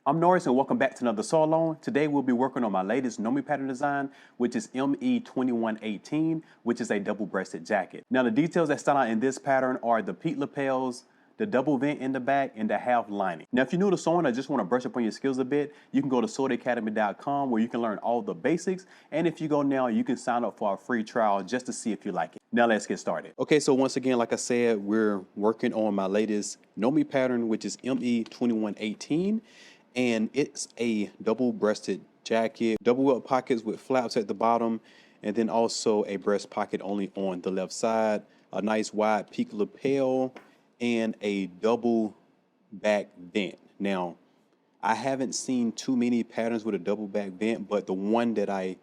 I'm Norris and welcome back to another sew along. Today we'll be working on my latest Know Me pattern design, which is ME2118, which is a double-breasted jacket. Now the details that stand out in this pattern are the peak lapels, the double vent in the back, and the half lining. Now if you're new to sewing or just want to brush up on your skills a bit, you can go to sewacademy.com where you can learn all the basics. And if you go now, you can sign up for a free trial just to see if you like it. Now let's get started. Okay, so once again, like I said, we're working on my latest Know Me pattern, which is ME2118. And it's a double-breasted jacket, double welt pockets with flaps at the bottom, and then also a breast pocket only on the left side, a nice wide peak lapel, and a double back vent. Now, I haven't seen too many patterns with a double back vent, but the one that I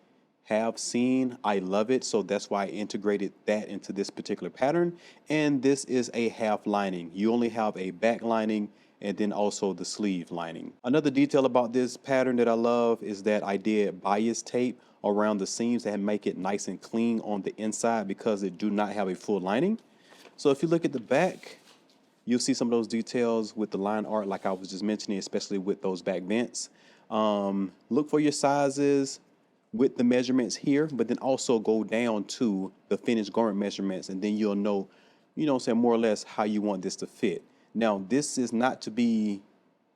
have seen, I love it, so that's why I integrated that into this particular pattern. And this is a half lining. You only have a back lining and then also the sleeve lining. Another detail about this pattern that I love is that I did bias tape around the seams that make it nice and clean on the inside because it do not have a full lining. So if you look at the back, you'll see some of those details with the line art like I was just mentioning, especially with those back vents. Look for your sizes with the measurements here, but then also go down to the finished garment measurements, and then you'll know, more or less how you want this to fit. Now, this is not to be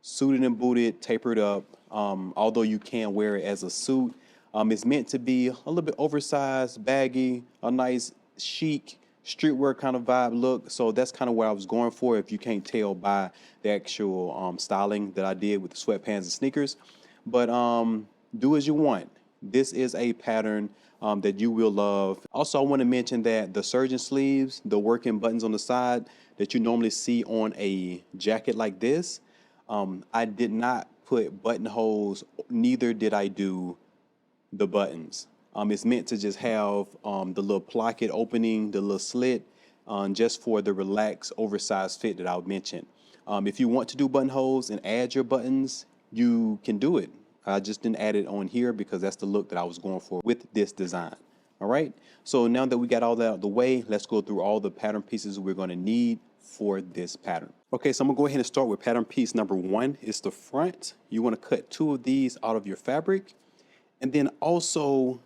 suited and booted, tapered up, although you can wear it as a suit. It's meant to be a little bit oversized, baggy, a nice chic, streetwear kind of vibe look. So that's kind of what I was going for, if you can't tell by the actual styling that I did with the sweatpants and sneakers. But do as you want. This is a pattern that you will love. Also, I want to mention that the surgeon sleeves, the working buttons on the side that you normally see on a jacket like this, I did not put buttonholes, neither did I do the buttons. It's meant to just have the little pocket opening, the little slit, just for the relaxed, oversized fit that I mentioned. If you want to do buttonholes and add your buttons, you can do it. I just didn't add it on here because that's the look that I was going for with this design. All right, so now that we got all that out of the way, let's go through all the pattern pieces we're going to need for this pattern. Okay, so I'm gonna go ahead and start with pattern piece number 1. It's the front. You want to cut 2 of these out of your fabric, and then also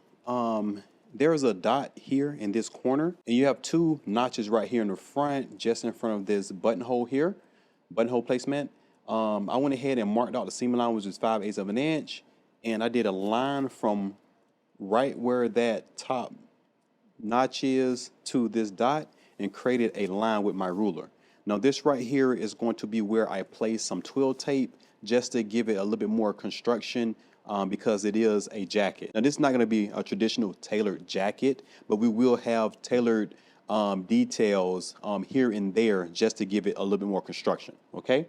there's a dot here in this corner, and you have 2 notches right here in the front, just in front of this buttonhole here, buttonhole placement. I went ahead and marked out the seam line, which is 5/8 of an inch, and I did a line from right where that top notch is to this dot and created a line with my ruler. Now this right here is going to be where I place some twill tape just to give it a little bit more construction, because it is a jacket. Now this is not going to be a traditional tailored jacket, but we will have tailored details here and there just to give it a little bit more construction. Okay.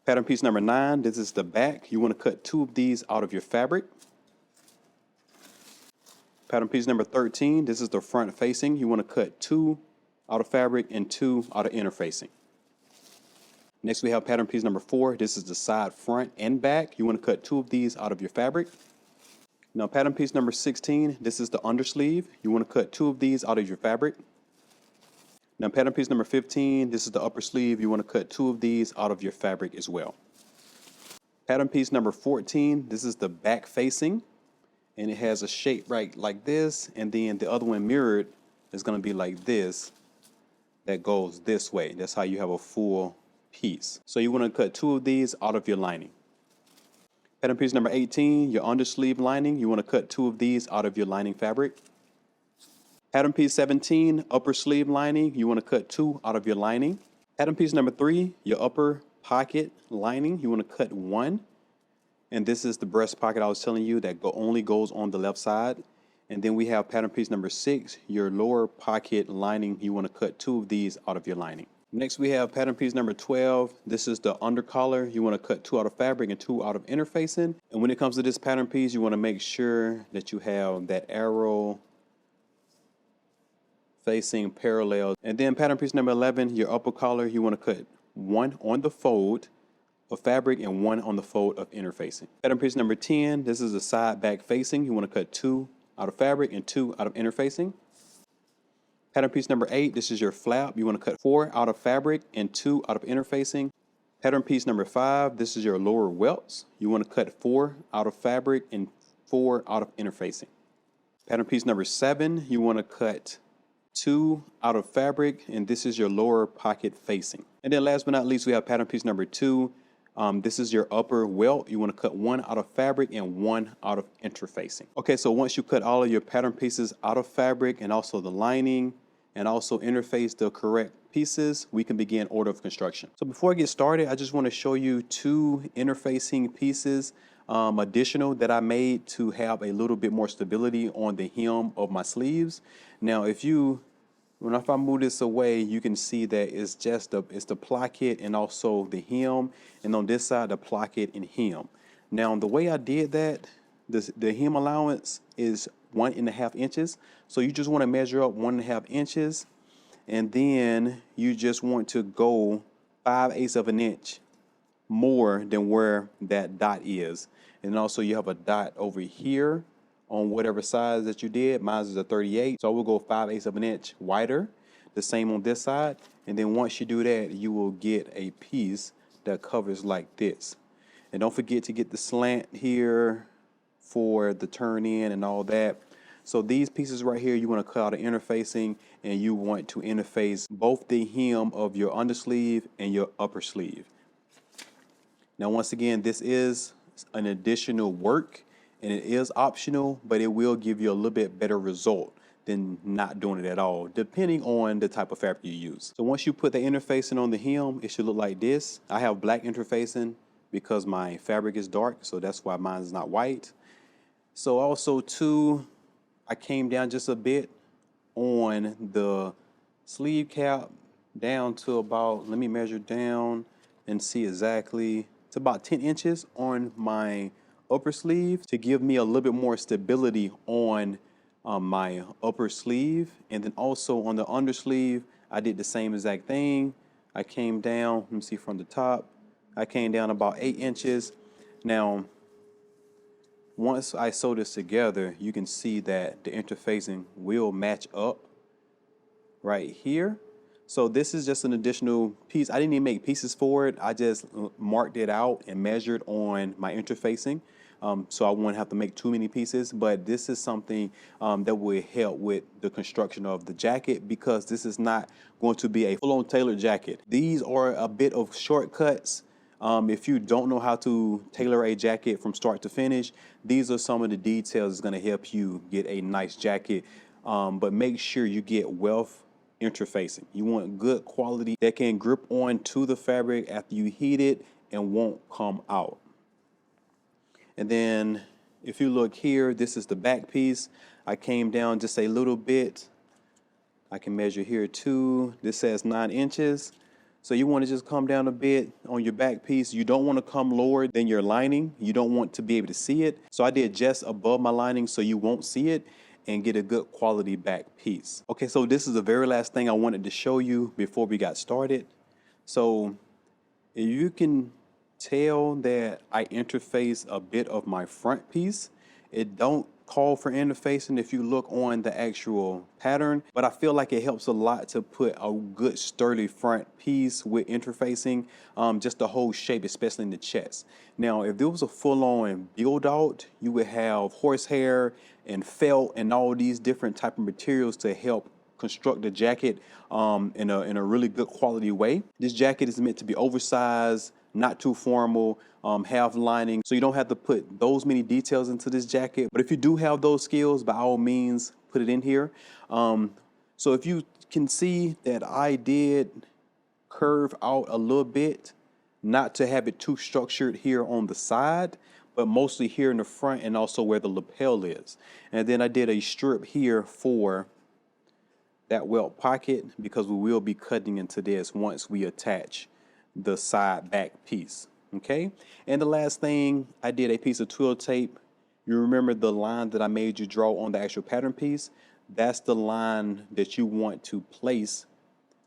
Pattern piece number 9, this is the back. You want to cut 2 of these out of your fabric. Pattern piece number 13, this is the front facing. You want to cut 2 out of fabric and 2 out of inner facing. Next we have pattern piece number 4. This is the side, front, and back. You want to cut 2 of these out of your fabric. Now pattern piece number 16, this is the undersleeve. You want to cut 2 of these out of your fabric. Now pattern piece number 15, this is the upper sleeve. You want to cut 2 of these out of your fabric as well. Pattern piece number 14, this is the back facing, and it has a shape right like this, and then the other one mirrored is going to be like this, that goes this way. That's how you have a full piece. So you want to cut 2 of these out of your lining. Pattern piece number 18, your undersleeve lining. You want to cut 2 of these out of your lining fabric. Pattern piece 17, upper sleeve lining. You want to cut 2 out of your lining. Pattern piece number 3, your upper pocket lining. You want to cut 1. And this is the breast pocket I was telling you that only goes on the left side. And then we have pattern piece number 6, your lower pocket lining. You want to cut 2 of these out of your lining. Next we have pattern piece number 12. This is the under collar. You want to cut 2 out of fabric and 2 out of inner facing. And when it comes to this pattern piece, you want to make sure that you have that arrow facing parallel. And then pattern piece number 11, your upper collar. You want to cut 1 on the fold of fabric and 1 on the fold of inner facing. Pattern piece number 10, this is the side back facing. You want to cut 2 out of fabric and 2 out of inner facing. Pattern piece number 8, this is your flap. You want to cut 4 out of fabric and 2 out of inner facing. Pattern piece number 5, this is your lower welts. You want to cut 4 out of fabric and 4 out of interfacing. Pattern piece number 7, you want to cut 2 out of fabric, and this is your lower pocket facing. And then last but not least, we have pattern piece number 2. This is your upper welt. You want to cut 1 out of fabric and 1 out of interfacing. Okay, so once you cut all of your pattern pieces out of fabric and also the lining and also interface the correct pieces, we can begin order of construction. So before I get started, I just want to show you 2 interfacing pieces additional that I made to have a little bit more stability on the hem of my sleeves. Now, if I move this away, you can see that it's the placket and also the hem, and on this side the placket and hem. Now, the way I did that, the hem allowance is 1.5 inches. So you just want to measure up 1.5 inches, and then you just want to go 5/8 of an inch more than where that dot is. And also you have a dot over here on whatever size that you did. Mine is a 38, so I will go 5/8 of an inch wider. The same on this side. And then once you do that, you will get a piece that covers like this. And don't forget to get the slant here for the turn in and all that. So these pieces right here, you want to cut out the interfacing, and you want to interface both the hem of your undersleeve and your upper sleeve. Now, once again, this is an additional work, and it is optional, but it will give you a little bit better result than not doing it at all, depending on the type of fabric you use. So once you put the interfacing on the hem, it should look like this. I have black interfacing because my fabric is dark, so that's why mine is not white. So also too, I came down just a bit on the sleeve cap down to about, let me measure down and see exactly, it's about 10 inches on my upper sleeve to give me a little bit more stability on my upper sleeve. And then also on the undersleeve, I did the same exact thing. I came down, let me see from the top, I came down about 8 inches. Now, once I sew this together, you can see that the interfacing will match up right here. So this is just an additional piece. I didn't even make pieces for it. I just marked it out and measured on my interfacing. So I won't have to make too many pieces, but this is something that will help with the construction of the jacket, because this is not going to be a full-on tailored jacket. These are a bit of shortcuts. If you don't know how to tailor a jacket from start to finish, these are some of the details that's going to help you get a nice jacket. But make sure you get welt interfacing. You want good quality that can grip on to the fabric after you heat it and won't come out. And then if you look here, this is the back piece. I came down just a little bit. I can measure here too. This says 9 inches. So you want to just come down a bit on your back piece. You don't want to come lower than your lining. You don't want to be able to see it. So I did just above my lining so you won't see it and get a good quality back piece. Okay, so this is the very last thing I wanted to show you before we got started. So if you can tell that I interface a bit of my front piece, it don't call for interfacing if you look on the actual pattern, but I feel like it helps a lot to put a good sturdy front piece with interfacing, just the whole shape, especially in the chest. Now, if there was a full-on build out, you would have horsehair and felt and all these different type of materials to help construct the jacket in a really good quality way. This jacket is meant to be oversized, not too formal, have lining, so you don't have to put those many details into this jacket. But if you do have those skills, by all means, put it in here. So if you can see that I did curve out a little bit, not to have it too structured here on the side, but mostly here in the front and also where the lapel is. And then I did a strip here for that welt pocket, because we will be cutting into this once we attach the side back piece. Okay, and the last thing, I did a piece of twill tape. You remember the line that I made you draw on the actual pattern piece? That's the line that you want to place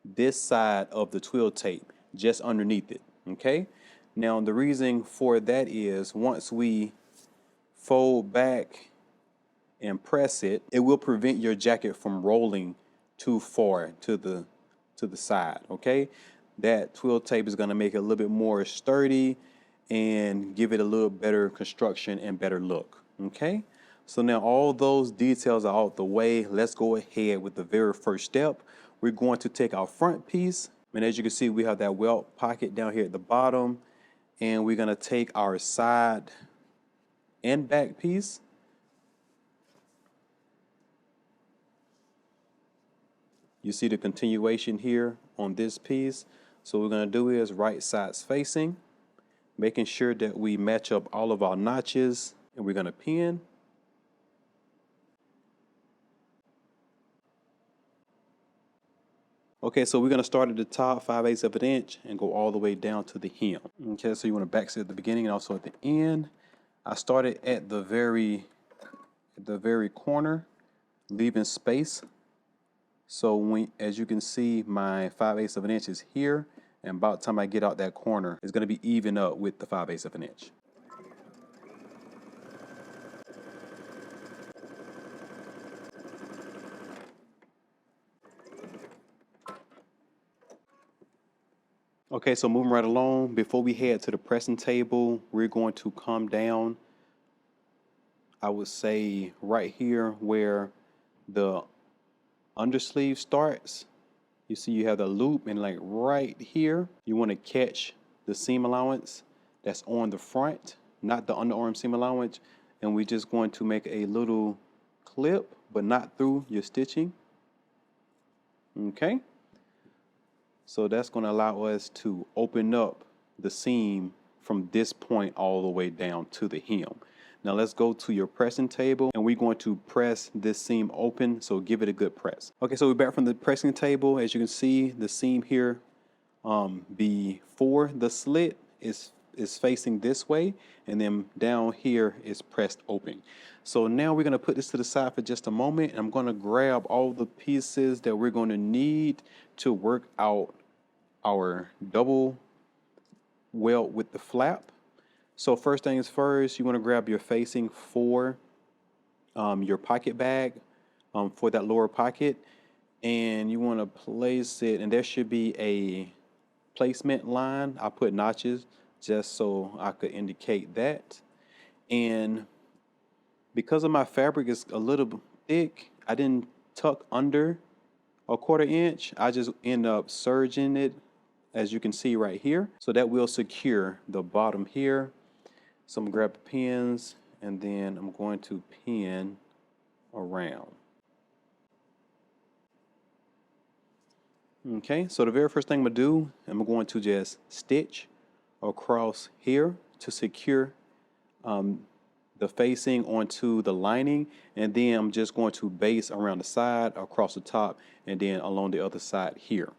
this side of the twill tape just underneath it. Okay, now the reason for that is once we fold back and press it, it will prevent your jacket from rolling too far to the side. Okay, That twill tape is going to make it a little bit more sturdy and give it a little better construction and better look. Okay, so now all those details are out the way. Let's go ahead with the very first step. We're going to take our front piece, and as you can see, we have that welt pocket down here at the bottom, and we're going to take our side and back piece. You see the continuation here on this piece. So what we're going to do is right sides facing, making sure that we match up all of our notches, and we're going to pin. Okay, so we're going to start at the top 5/8 of an inch and go all the way down to the hem. Okay, so you want to backstitch at the beginning and also at the end. I started at the very corner, leaving space. So when, as you can see, my 5/8 of an inch is here, and about the time I get out that corner, it's going to be even up with the 5/8 of an inch. Okay, so moving right along, before we head to the pressing table, we're going to come down, I would say right here where the undersleeve starts. You see you have the loop, and like right here, you want to catch the seam allowance that's on the front, not the underarm seam allowance. And we're just going to make a little clip, but not through your stitching. Okay. So that's going to allow us to open up the seam from this point all the way down to the hem. Now let's go to your pressing table, and we're going to press this seam open, so give it a good press. Okay, so we're back from the pressing table. As you can see, the seam here before the slit is facing this way, and then down here is pressed open. So now we're going to put this to the side for just a moment, and I'm going to grab all the pieces that we're going to need to work out our double welt with the flap. So first things first, you want to grab your facing for your pocket bag for that lower pocket, and you want to place it, and there should be a placement line. I put notches just so I could indicate that. And because of my fabric is a little thick, I didn't tuck under a 1/4 inch. I just end up serging it, as you can see right here. So that will secure the bottom here. So I'm gonna grab the pins, and then I'm going to pin around. Okay, so the very first thing I'm gonna do, I'm going to just stitch across here to secure the facing onto the lining, and then I'm just going to base around the side, across the top, and then along the other side here.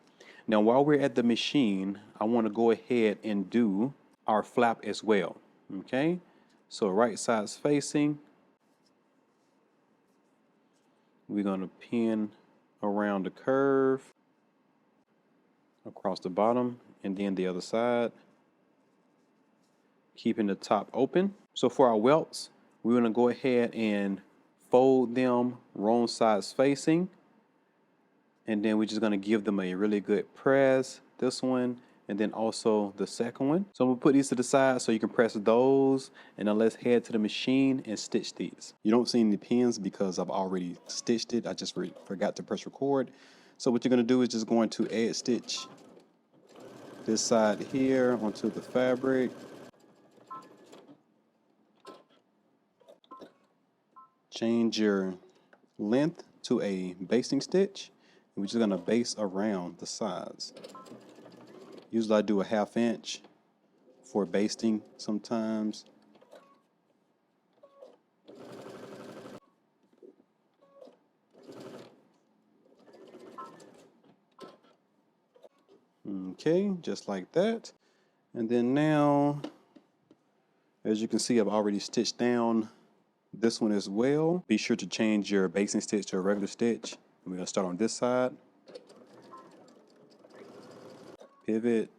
Now while we're at the machine, I want to go ahead and do our flap as well. Okay, so right side's facing, we're going to pin around the curve across the bottom, and then the other side, keeping the top open. So for our welts, we're going to go ahead and fold them wrong sides facing, and then we're just going to give them a really good press, this one, and then also the second one. So I'm going to put these to the side so you can press those, and then let's head to the machine and stitch these. You don't see any pins because I've already stitched it. I just forgot to press record. So what you're going to do is just going to add stitch this side here onto the fabric. Change your length to a basting stitch. We're just going to base around the sides. Usually I do a 1/2 inch for basting sometimes. Okay, just like that. And then now, as you can see, I've already stitched down this one as well. Be sure to change your basting stitch to a regular stitch. We're going to start on this side. Pivot.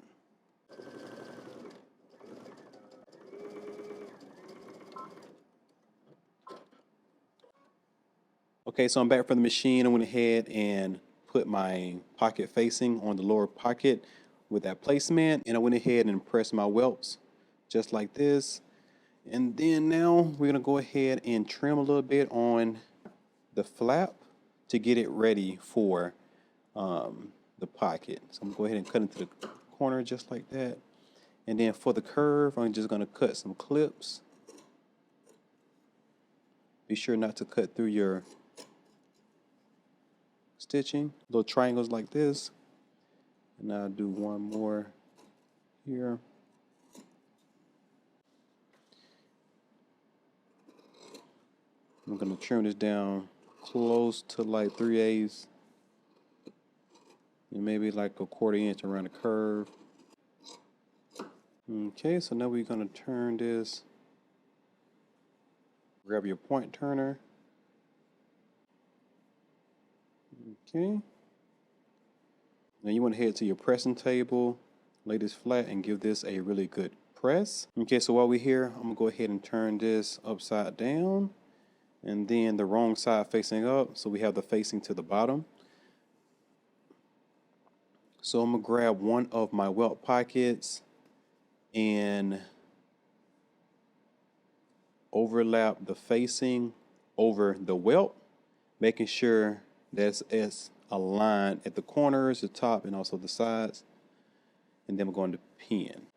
Okay, so I'm back from the machine. I went ahead and put my pocket facing on the lower pocket with that placement, and I went ahead and pressed my welts just like this. And then now we're gonna go ahead and trim a little bit on the flap to get it ready for the pocket. So I'm gonna go ahead and cut into the corner just like that. And then for the curve, I'm just gonna cut some clips. Be sure not to cut through your stitching. Little triangles like this. And I'll do one more here. I'm gonna trim this down close to like 3/8 and maybe like a 1/4 inch around the curve. Okay, so now we're gonna turn this. Grab your point turner. Okay. Now you want to head to your pressing table, lay this flat, and give this a really good press. Okay, so while we're here, I'm gonna go ahead and turn this upside down, and then the wrong side facing up, so we have the facing to the bottom. So I'm gonna grab one of my welt pockets and overlap the facing over the welt, making sure that it's aligned at the corners, the top, and also the sides. And then we're going to pin.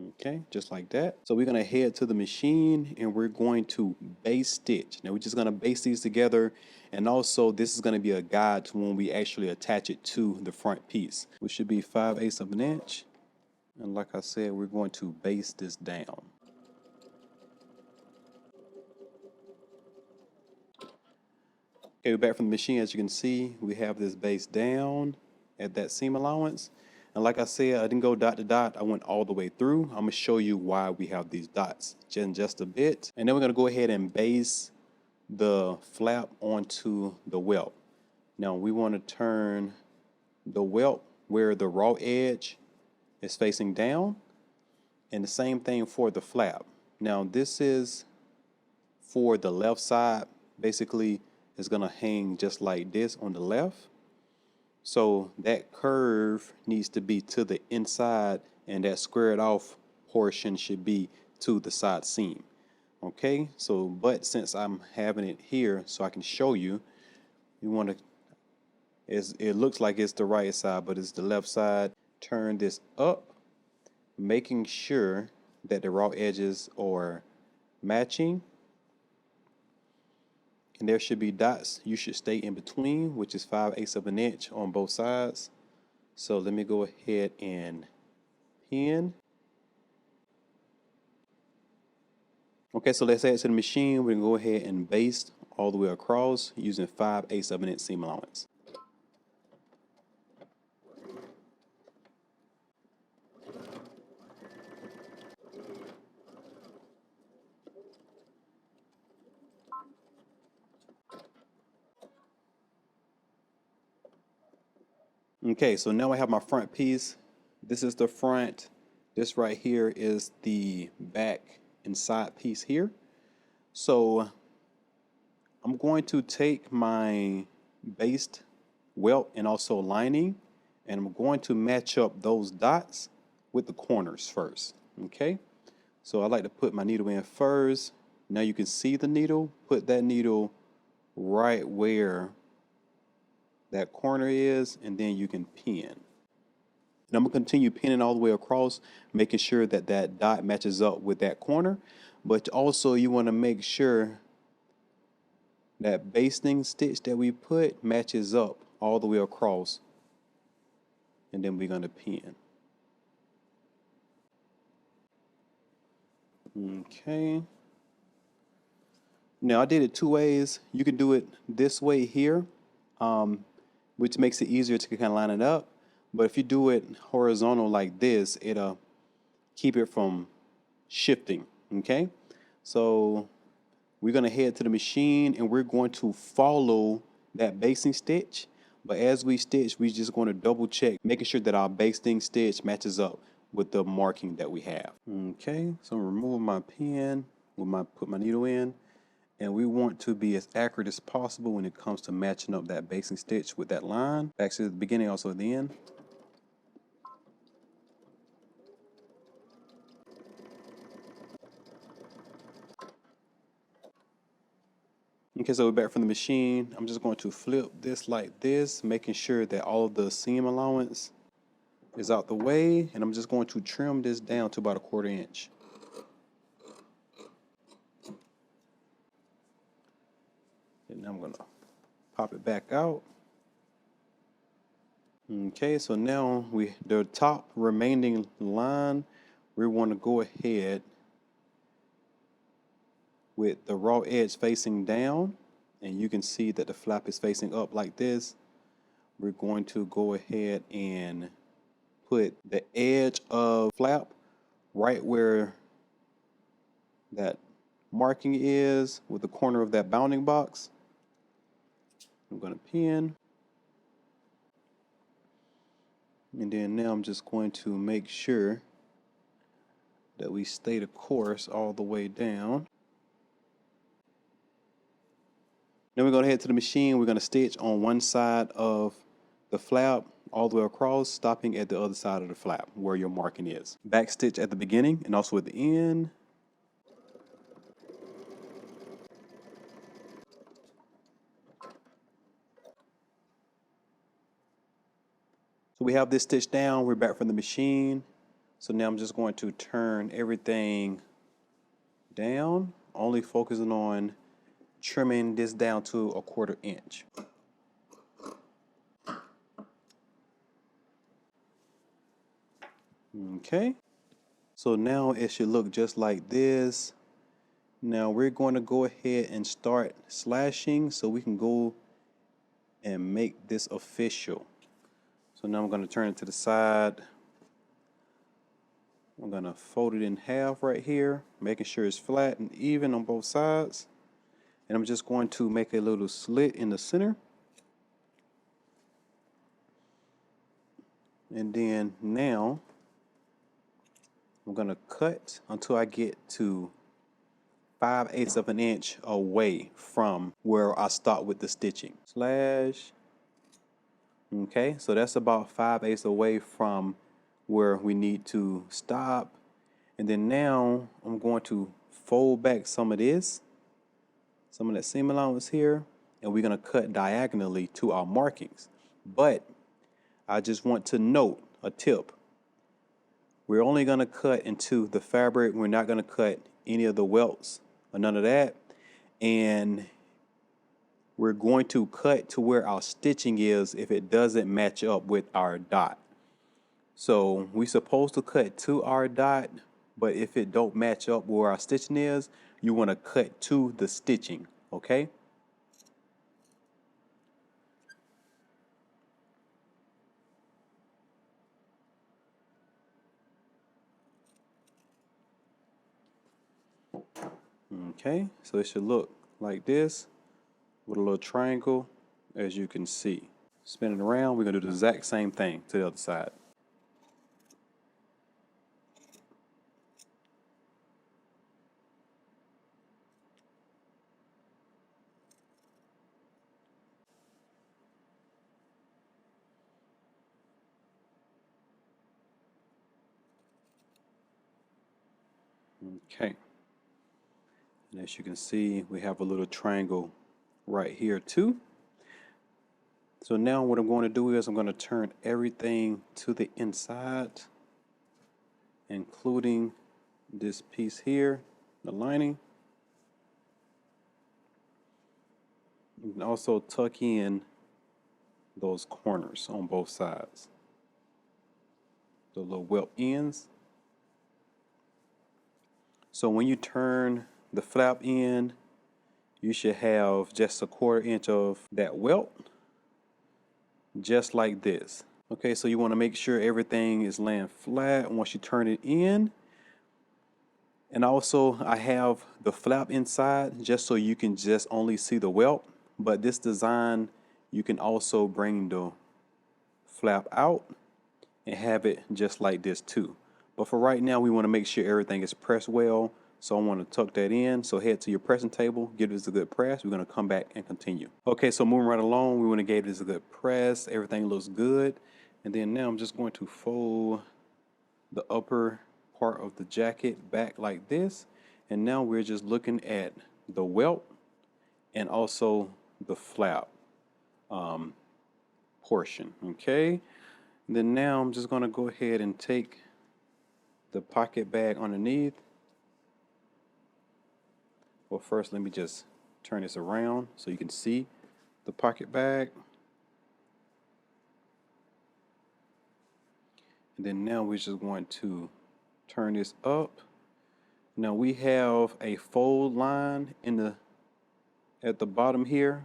Okay, just like that. So we're going to head to the machine and we're going to base stitch. Now we're just going to base these together, and also this is going to be a guide to when we actually attach it to the front piece, which should be 5/8 of an inch. And like I said, we're going to base this down. Okay, we're back from the machine. As you can see, we have this base down at that seam allowance. And like I said, I didn't go dot to dot. I went all the way through. I'm going to show you why we have these dots in just a bit. And then we're going to go ahead and base the flap onto the welt. Now we want to turn the welt where the raw edge is facing down, and the same thing for the flap. Now this is for the left side. Basically, it's going to hang just like this on the left. So that curve needs to be to the inside, and that squared off portion should be to the side seam. Okay, so but since I'm having it here so I can show you, you want to, it looks like it's the right side, but it's the left side. Turn this up, making sure that the raw edges are matching. And there should be dots you should stay in between, which is 5/8 of an inch on both sides. So let me go ahead and pin. Okay, so let's add to the machine. We're gonna go ahead and baste all the way across using 5/8 of an inch seam allowance. Okay, so now I have my front piece. This is the front. This right here is the back and side piece here. So I'm going to take my based welt and also lining, and I'm going to match up those dots with the corners first. Okay, so I like to put my needle in first. Now you can see the needle. Put that needle right where that corner is, and then you can pin. And I'm gonna continue pinning all the way across, making sure that that dot matches up with that corner. But also you want to make sure that basting stitch that we put matches up all the way across, and then we're gonna pin. Okay. Now I did it two ways. You can do it this way here, which makes it easier to kind of line it up. But if you do it horizontal like this, it'll keep it from shifting. Okay, so we're going to head to the machine and we're going to follow that basting stitch. But as we stitch, we're just going to double check, making sure that our basting stitch matches up with the marking that we have. Okay, so I'm removing my pin, put my needle in, And we want to be as accurate as possible when it comes to matching up that basting stitch with that line. Back to the beginning, also at the end. Okay, so we're back from the machine. I'm just going to flip this like this, making sure that all of the seam allowance is out the way, and I'm just going to trim this down to about 1/4 inch. And now I'm gonna pop it back out. Okay, so now the top remaining line, we want to go ahead with the raw edge facing down, and you can see that the flap is facing up like this. We're going to go ahead and put the edge of flap right where that marking is with the corner of that bounding box. I'm going to pin. And then now I'm just going to make sure that we stay the course all the way down. Then we're going to head to the machine. We're going to stitch on one side of the flap all the way across, stopping at the other side of the flap where your marking is. Back stitch at the beginning and also at the end. So we have this stitch down. We're back from the machine. So now I'm just going to turn everything down, only focusing on trimming this down to 1/4 inch. Okay, so now it should look just like this. Now we're going to go ahead and start slashing so we can go and make this official. So now I'm going to turn it to the side. I'm going to fold it in half right here, making sure it's flat and even on both sides. And I'm just going to make a little slit in the center. And then now I'm going to cut until I get to 5/8 of an inch away from where I start with the stitching. Slash. Okay, so that's about 5/8 away from where we need to stop. And then now I'm going to fold back some of this, some of that seam allowance here, and we're going to cut diagonally to our markings. But I just want to note a tip. We're only going to cut into the fabric. We're not going to cut any of the welts or none of that. And we're going to cut to where our stitching is if it doesn't match up with our dot. So we're supposed to cut to our dot, but if it don't match up where our stitching is, you want to cut to the stitching, okay? Okay, so it should look like this with a little triangle, as you can see. Spin it around, we're going to do the exact same thing to the other side. Okay, and as you can see, we have a little triangle right here too. So now what I'm going to do is I'm going to turn everything to the inside, including this piece here, the lining. You can also tuck in those corners on both sides, the little welt ends. So when you turn the flap in, you should have just 1/4 inch of that welt, just like this. Okay, so you want to make sure everything is laying flat once you turn it in. And also I have the flap inside just so you can just only see the welt, but this design you can also bring the flap out and have it just like this too. But for right now we want to make sure everything is pressed well, So I want to tuck that in. So head to your pressing table, give this a good press. We're going to come back and continue. Okay, so moving right along, we want to give this a good press. Everything looks good. And then now I'm just going to fold the upper part of the jacket back like this. And now we're just looking at the welt and also the flap portion. Okay. And then now I'm just going to go ahead and take the pocket bag underneath. Well, first let me just turn this around so you can see the pocket bag. And then now we're just going to turn this up. Now we have a fold line at the bottom here.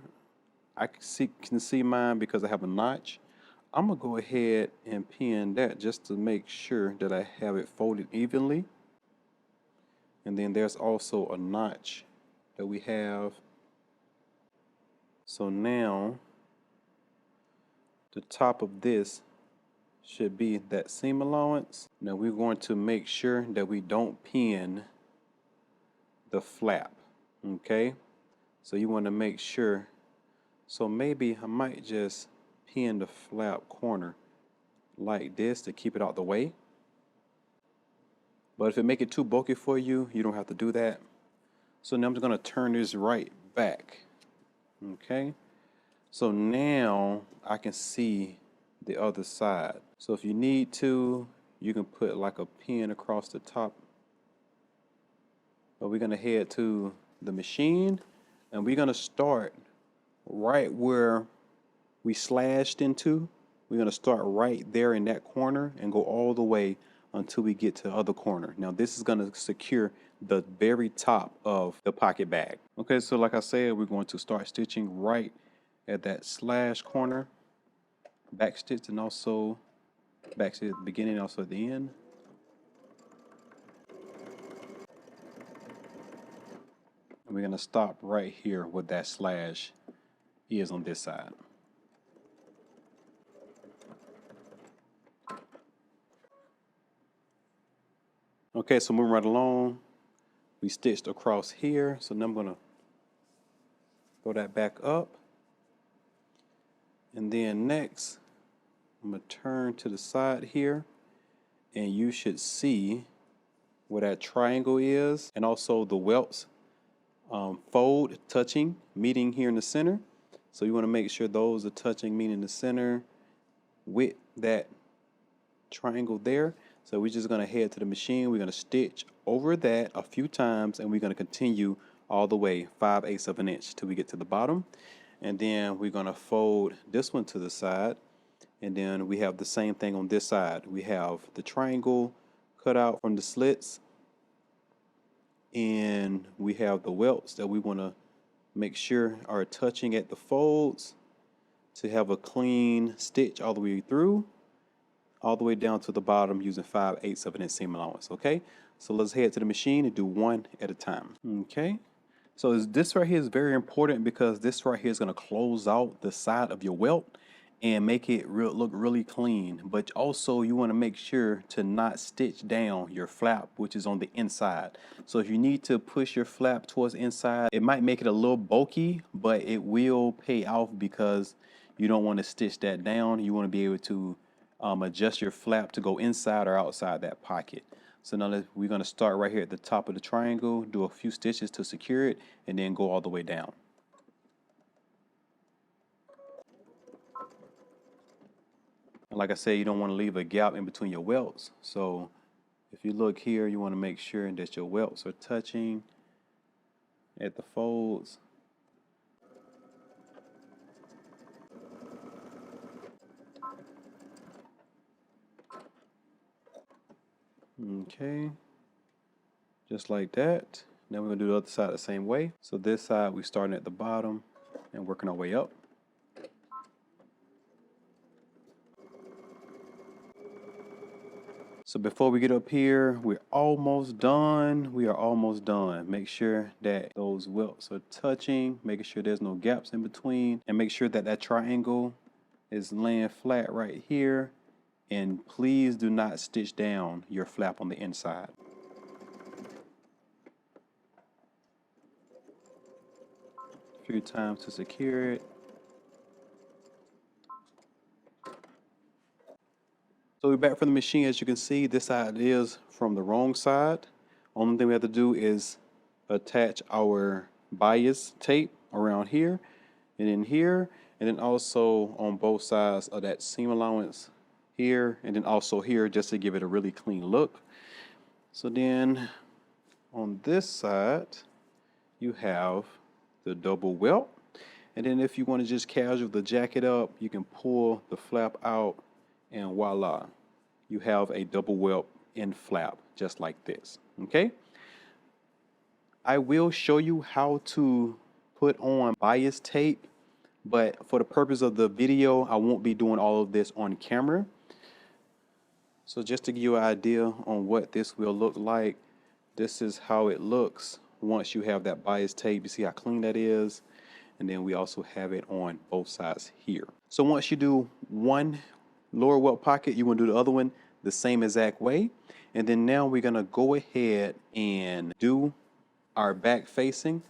I can see mine because I have a notch. I'm gonna go ahead and pin that just to make sure that I have it folded evenly. And then there's also a notch that we have. So now the top of this should be that seam allowance. Now we're going to make sure that we don't pin the flap. Okay, so you want to make sure. So maybe I might just pin the flap corner like this to keep it out the way. But if it make it too bulky for you, you don't have to do that. So now I'm just going to turn this right back. Okay, so now I can see the other side. So if you need to, you can put like a pin across the top. But we're going to head to the machine and we're going to start right where we slashed into. We're going to start right there in that corner and go all the way until we get to the other corner. Now this is going to secure the very top of the pocket bag. Okay, so like I said, we're going to start stitching right at that slash corner, back stitch, and also back stitch at the beginning, also at the end. And we're going to stop right here where that slash is on this side. Okay, so moving right along, we stitched across here. So now I'm going to throw that back up. And then next, I'm going to turn to the side here. And you should see where that triangle is. And also the welts fold touching, meeting here in the center. So you want to make sure those are touching, meeting in the center with that triangle there. So we're just going to head to the machine. We're going to stitch over that a few times and we're going to continue all the way 5/8 of an inch till we get to the bottom. And then we're going to fold this one to the side. And then we have the same thing on this side. We have the triangle cut out from the slits. And we have the welts that we want to make sure are touching at the folds to have a clean stitch all the way through, all the way down to the bottom using 5/8 of an inch seam allowance. Okay, so let's head to the machine and do one at a time. Okay, so this right here is very important because this right here is going to close out the side of your welt and make it look really clean. But also you want to make sure to not stitch down your flap, which is on the inside. So if you need to push your flap towards the inside, it might make it a little bulky, but it will pay off because you don't want to stitch that down. You want to be able to adjust your flap to go inside or outside that pocket. So now we're going to start right here at the top of the triangle, do a few stitches to secure it, and then go all the way down. And like I said, you don't want to leave a gap in between your welts. So if you look here, you want to make sure that your welts are touching at the folds. Okay, just like that. Now we're going to do the other side the same way. So this side, we're starting at the bottom and working our way up. So before we get up here, we're almost done. We are almost done. Make sure that those welts are touching, making sure there's no gaps in between, and make sure that that triangle is laying flat right here. And please do not stitch down your flap on the inside. few times to secure it. So we're back from the machine. As you can see, this side is from the wrong side. Only thing we have to do is attach our bias tape around here and in here, and then also on both sides of that seam allowance here, and then also here, just to give it a really clean look. So then on this side, you have the double welt. And then if you want to just casual the jacket up, you can pull the flap out and voila, you have a double welt end flap just like this. Okay, I will show you how to put on bias tape, but for the purpose of the video, I won't be doing all of this on camera. So just to give you an idea on what this will look like, this is how it looks once you have that bias tape. You see how clean that is? And then we also have it on both sides here. So once you do one lower welt pocket, you want to do the other one the same exact way. And then now we're going to go ahead and do our back facing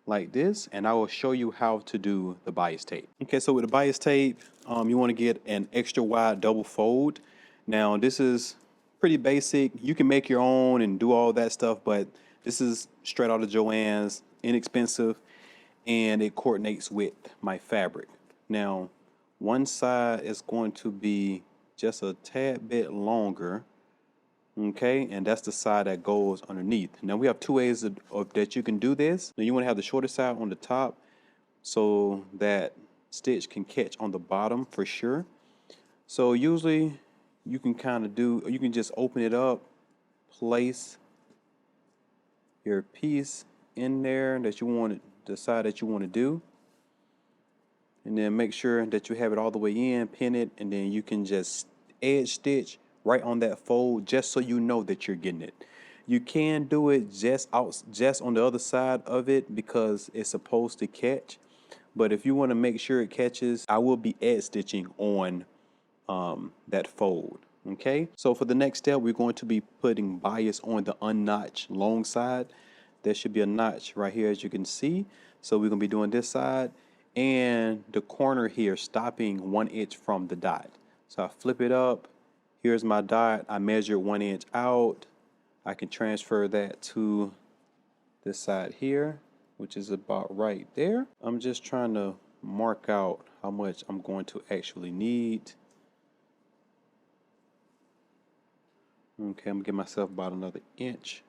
like this, and I will show you how to do the bias tape. Okay, so with the bias tape, you want to get an extra wide double fold. Now this is pretty basic. You can make your own and do all that stuff, but this is straight out of Joann's, inexpensive, and it coordinates with my fabric. Now one side is going to be just a tad bit longer, okay, and that's the side that goes underneath. Now we have two ways that you can do this. Now you want to have the shorter side on the top so that stitch can catch on the bottom for sure. So usually you can you can just open it up, place your piece in there that you want the side that you want to do, and then make sure that you have it all the way in, pin it, and then you can just edge stitch right on that fold just so you know that you're getting it. You can do it just on the other side of it because it's supposed to catch, but if you want to make sure it catches, I will be edge stitching on that fold. Okay, so for the next step, we're going to be putting bias on the unnotched long side. There should be a notch right here, as you can see. So we're going to be doing this side and the corner here, stopping 1 inch from the dot. So I flip it up. Here's my dot. I measure 1 inch out. I can transfer that to this side here, which is about right there. I'm just trying to mark out how much I'm going to actually need. Okay, I'm gonna give myself about another inch.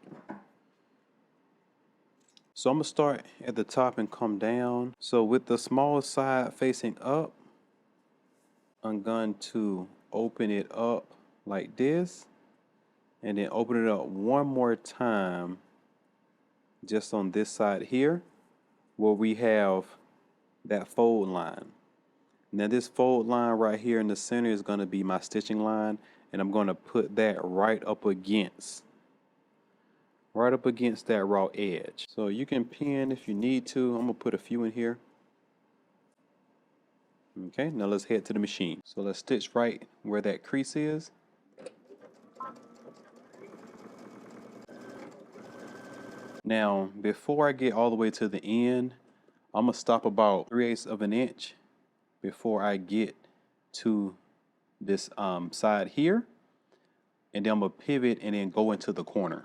So I'm gonna start at the top and come down. So with the small side facing up, I'm going to open it up like this, and then open it up one more time just on this side here where we have that fold line. Now this fold line right here in the center is going to be my stitching line, and I'm going to put that right up against that raw edge. So you can pin if you need to. I'm going to put a few in here. Okay, now let's head to the machine. So let's stitch right where that crease is. Now before I get all the way to the end, I'm going to stop about 3/8 of an inch before I get to this side here, and then I'm going to pivot and then go into the corner.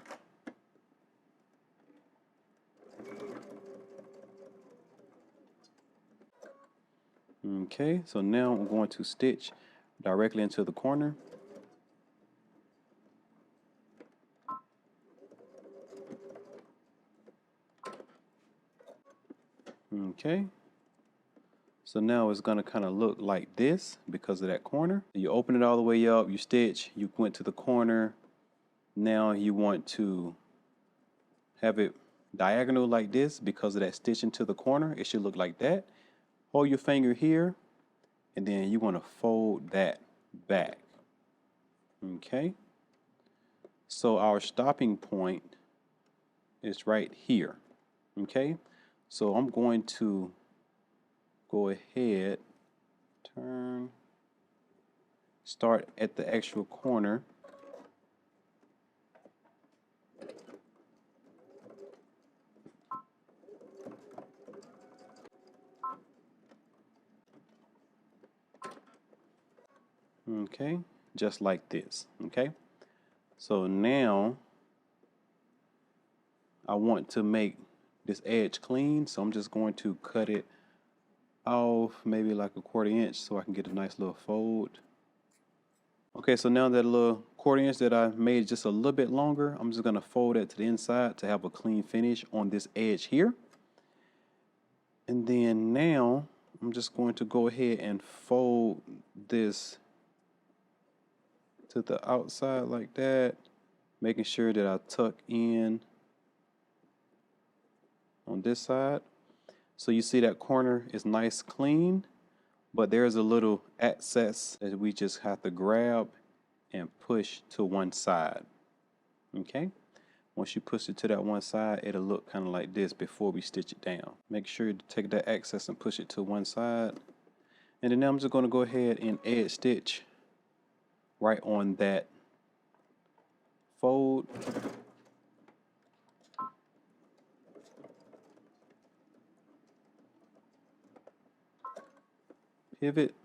Okay, so now I'm going to stitch directly into the corner. Okay, so now it's going to kind of look like this because of that corner. You open it all the way up, you stitch, you went to the corner. Now you want to have it diagonal like this because of that stitch into the corner. It should look like that. Hold your finger here, and then you want to fold that back. Okay, so our stopping point is right here. Okay, so I'm going to go ahead, turn, start at the actual corner. Okay, just like this. Okay, so now I want to make this edge clean, so I'm just going to cut it off maybe like a 1/4 inch so I can get a nice little fold. Okay, so now that little 1/4 inch that I made just a little bit longer, I'm just gonna fold it to the inside to have a clean finish on this edge here. And then now I'm just going to go ahead and fold this to the outside like that, making sure that I tuck in on this side. So you see that corner is nice clean, but there's a little excess that we just have to grab and push to one side. Okay, once you push it to that one side, it'll look kind of like this before we stitch it down. Make sure to take that excess and push it to one side. And then now I'm just going to go ahead and edge stitch right on that fold. Pivot.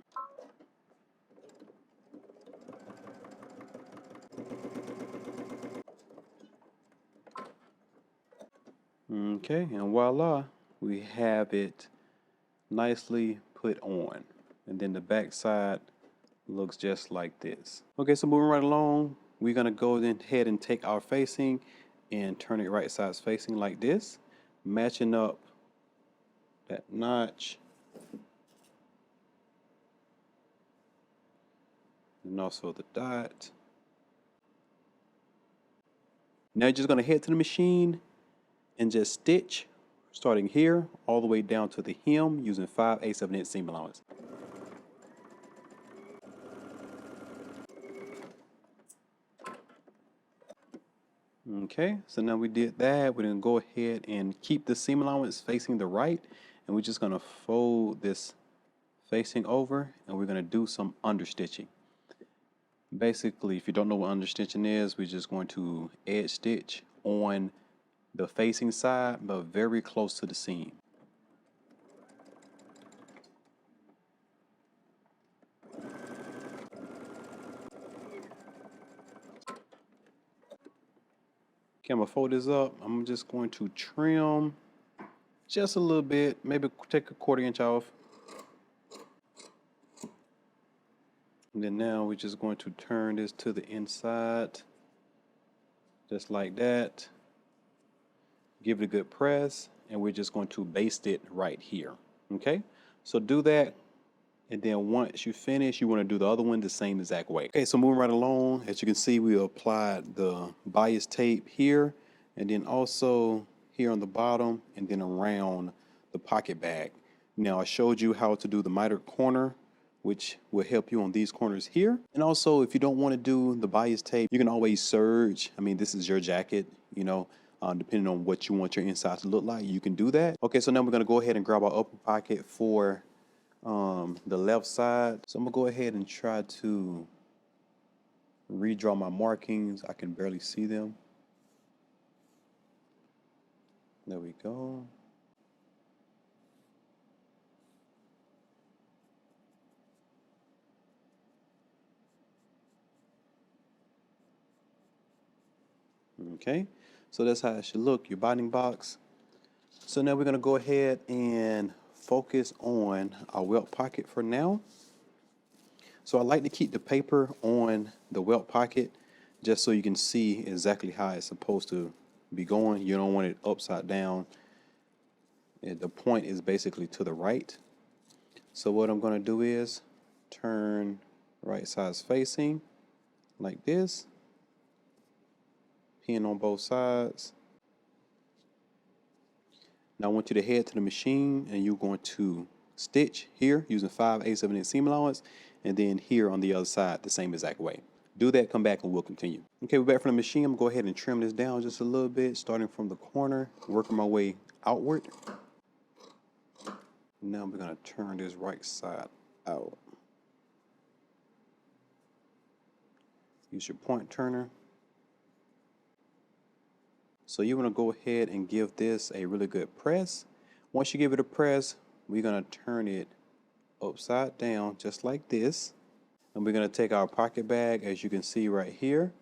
Okay, and voila, we have it nicely put on. And then the back side looks just like this. Okay, so moving right along, we're gonna go ahead and take our facing and turn it right sides facing like this, matching up that notch and also the dot. Now you're just gonna head to the machine and just stitch starting here all the way down to the hem using 5/8 of an inch seam allowance. Okay, so now we did that. We're gonna go ahead and keep the seam allowance facing the right, and we're just gonna fold this facing over, and we're gonna do some understitching. Basically, if you don't know what understitching is, we're just going to edge stitch on the facing side, but very close to the seam. Okay, I'm gonna fold this up. I'm just going to trim just a little bit, maybe take a 1/4 inch off. And then now we're just going to turn this to the inside, just like that. Give it a good press, and we're just going to baste it right here. Okay, so do that, and then once you finish, you want to do the other one the same exact way. Okay, so moving right along, as you can see, we applied the bias tape here, and then also here on the bottom, and then around the pocket bag. Now I showed you how to do the mitered corner, which will help you on these corners here. And also, if you don't want to do the bias tape, you can always serge. I mean, this is your jacket, you know, depending on what you want your inside to look like, you can do that. Okay, so now we're gonna go ahead and grab our upper pocket for the left side. So I'm gonna go ahead and try to redraw my markings. I can barely see them. There we go. Okay, so that's how it should look, your binding box. So now we're gonna go ahead and focus on our welt pocket for now. So I like to keep the paper on the welt pocket just so you can see exactly how it's supposed to be going. You don't want it upside down. And the point is basically to the right. So what I'm gonna do is turn right sides facing like this. Pin on both sides. Now I want you to head to the machine, and you're going to stitch here using 5/8 of an inch seam allowance, and then here on the other side the same exact way. Do that, come back, and we'll continue. Okay, we're back from the machine. I'm gonna go ahead and trim this down just a little bit, starting from the corner, working my way outward. Now we're gonna turn this right side out. Use your point turner. So you want to go ahead and give this a really good press. Once you give it a press, we're going to turn it upside down just like this. And we're going to take our pocket bag, as you can see right here.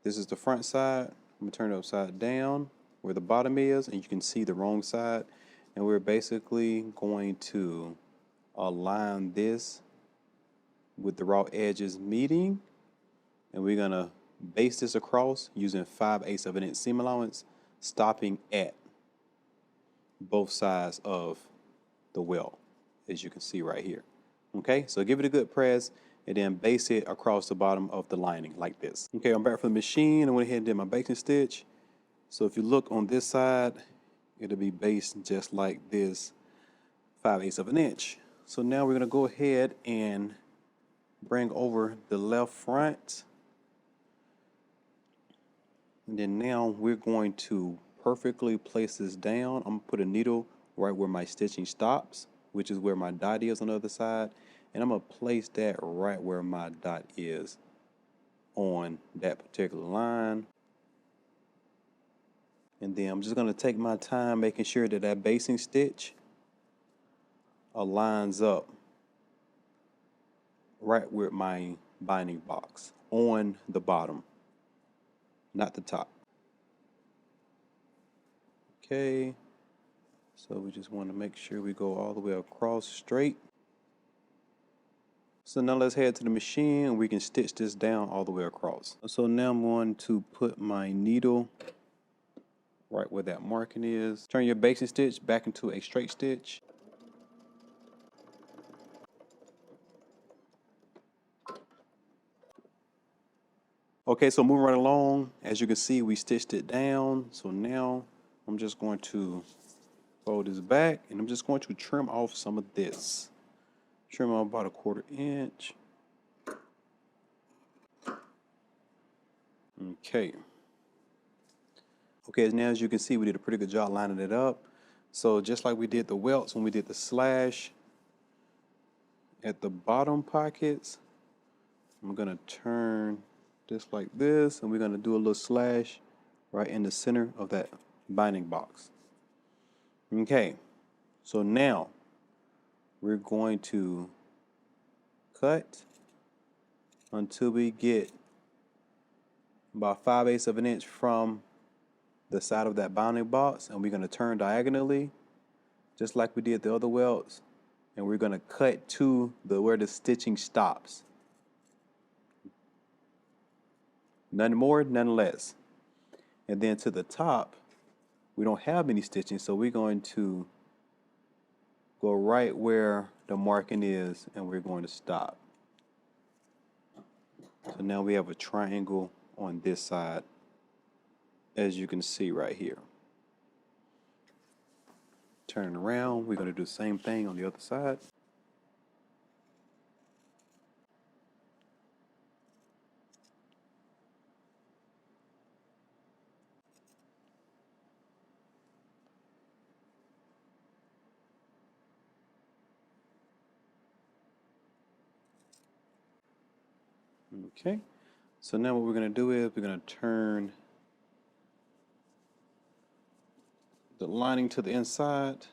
This is the front side. I'm going to turn it upside down where the bottom is, and you can see the wrong side. And we're basically going to align this with the raw edges meeting, and we're going to base this across using 5/8 of an inch seam allowance, stopping at both sides of the welt, as you can see right here. Okay, so give it a good press and then base it across the bottom of the lining like this. Okay, I'm back from the machine. I went ahead and did my basting stitch. So if you look on this side, it'll be based just like this, 5/8 of an inch. So now we're going to go ahead and bring over the left front. And then now we're going to perfectly place this down. I'm going to put a needle right where my stitching stops, which is where my dot is on the other side. And I'm going to place that right where my dot is on that particular line. And then I'm just going to take my time making sure that that basting stitch aligns up right with my binding box on the bottom, not the top. Okay, so we just want to make sure we go all the way across straight. So now let's head to the machine and we can stitch this down all the way across. So now I'm going to put my needle right where that marking is. Turn your basting stitch back into a straight stitch. Okay, so moving right along, as you can see, we stitched it down. So now I'm just going to fold this back and I'm just going to trim off some of this. Trim off about 1/4 inch. Okay. Okay, now as you can see, we did a pretty good job lining it up. So just like we did the welts when we did the slash at the bottom pockets, I'm gonna turn just like this, and we're gonna do a little slash right in the center of that binding box. Okay, so now we're going to cut until we get about 5/8 of an inch from the side of that binding box, and we're going to turn diagonally just like we did the other welts, and we're going to cut to where the stitching stops. None more, none less. And then to the top, we don't have any stitching, so we're going to go right where the marking is and we're going to stop. So now we have a triangle on this side, as you can see right here. Turn around, we're going to do the same thing on the other side. Okay, so now what we're going to do is we're going to turn the lining to the inside,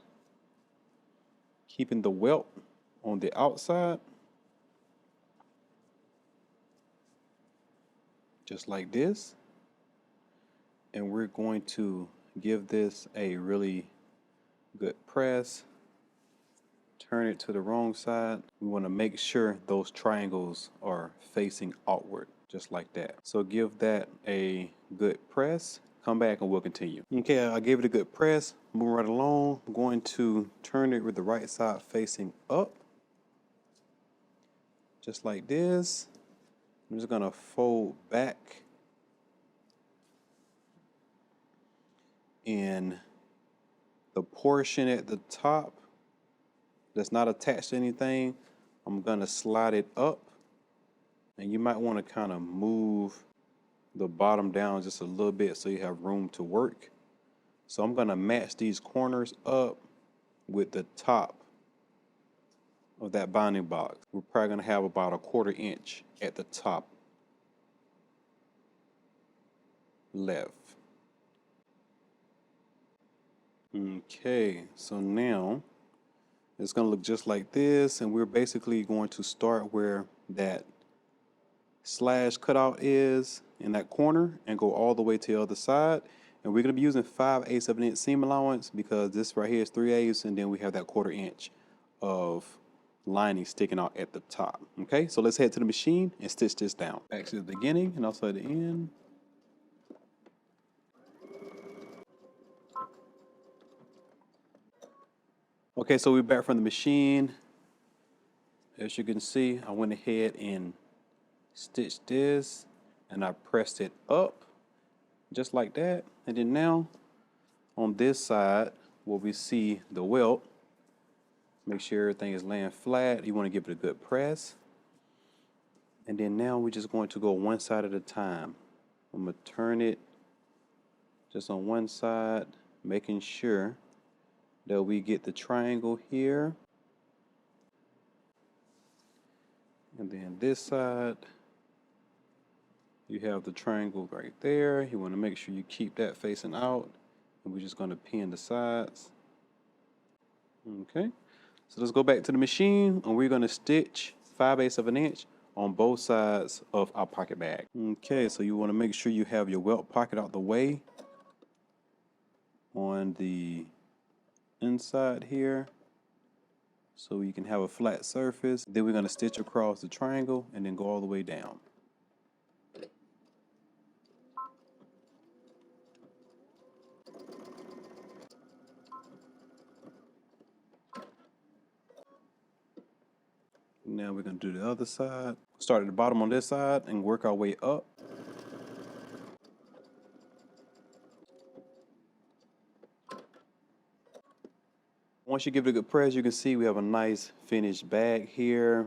keeping the welt on the outside, just like this. And we're going to give this a really good press. Turn it to the wrong side. We want to make sure those triangles are facing outward, just like that. So give that a good press. Come back and we'll continue. Okay, I gave it a good press. Move right along. I'm going to turn it with the right side facing up, just like this. I'm just gonna fold back in the portion at the top that's not attached to anything. I'm gonna slide it up, and you might want to kind of move the bottom down just a little bit so you have room to work. So I'm gonna match these corners up with the top of that binding box. We're probably gonna have about 1/4 inch at the top left. Okay, so now It's going to look just like this, and we're basically going to start where that slash cutout is in that corner and go all the way to the other side. And we're going to be using 5/8 of an inch seam allowance because this right here is 3/8, and then we have that 1/4 inch of lining sticking out at the top. Okay, so let's head to the machine and stitch this down. Back to the beginning and also at the end. Okay, so we're back from the machine. As you can see, I went ahead and stitched this and I pressed it up just like that. And then now on this side where we see the welt, make sure everything is laying flat. You want to give it a good press. And then now we're just going to go one side at a time. I'm going to turn it just on one side, making sure that we get the triangle here. And then this side, you have the triangle right there. You want to make sure you keep that facing out. And we're just going to pin the sides. Okay, so let's go back to the machine and we're going to stitch 5/8 of an inch on both sides of our pocket bag. Okay, so you want to make sure you have your welt pocket out the way on the inside here so you can have a flat surface. Then we're going to stitch across the triangle and then go all the way down. Now we're going to do the other side. Start at the bottom on this side and work our way up. Once you give it a good press, you can see we have a nice finished bag here.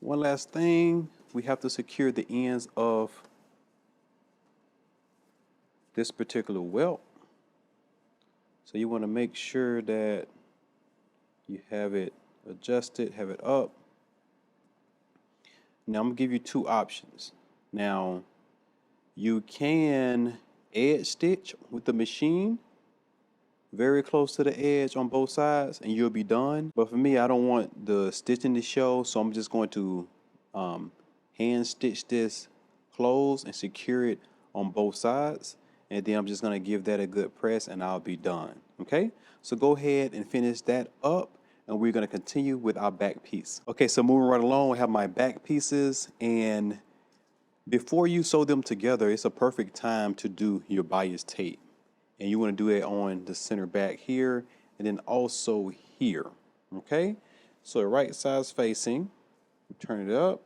One last thing, we have to secure the ends of this particular welt. So you want to make sure that you have it adjusted, have it up. Now I'm going to give you two options. Now you can edge stitch with the machine very close to the edge on both sides and you'll be done. But for me, I don't want the stitching to show, so I'm just going to hand stitch this closed and secure it on both sides. And then I'm just going to give that a good press and I'll be done. Okay, so go ahead and finish that up and we're going to continue with our back piece. Okay, so moving right along, I have my back pieces, and before you sew them together, it's a perfect time to do your bias tape. And you want to do it on the center back here and then also here. Okay, so right side's facing, turn it up.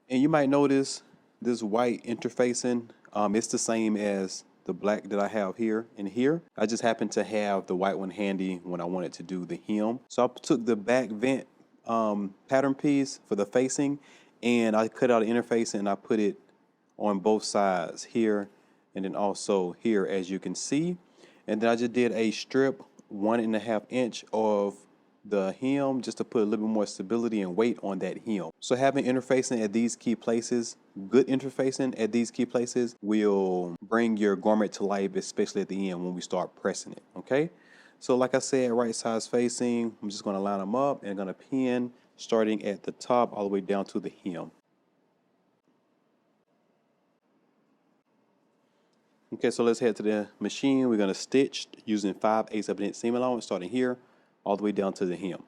And you might notice this white interfacing, it's the same as the black that I have here and here. I just happen to have the white one handy when I wanted to do the hem. So I took the back vent pattern piece for the facing and I cut out an interface and I put it on both sides here and then also here, as you can see. And then I just did a strip 1.5 inch of the hem just to put a little bit more stability and weight on that hem. So having interfacing at these key places, good interfacing at these key places will bring your garment to life, especially at the end when we start pressing it. Okay, so like I said, right sides facing, I'm just going to line them up and going to pin starting at the top all the way down to the hem. Okay, so let's head to the machine. We're going to stitch using 5/8 of an inch seam allowance starting here all the way down to the hem.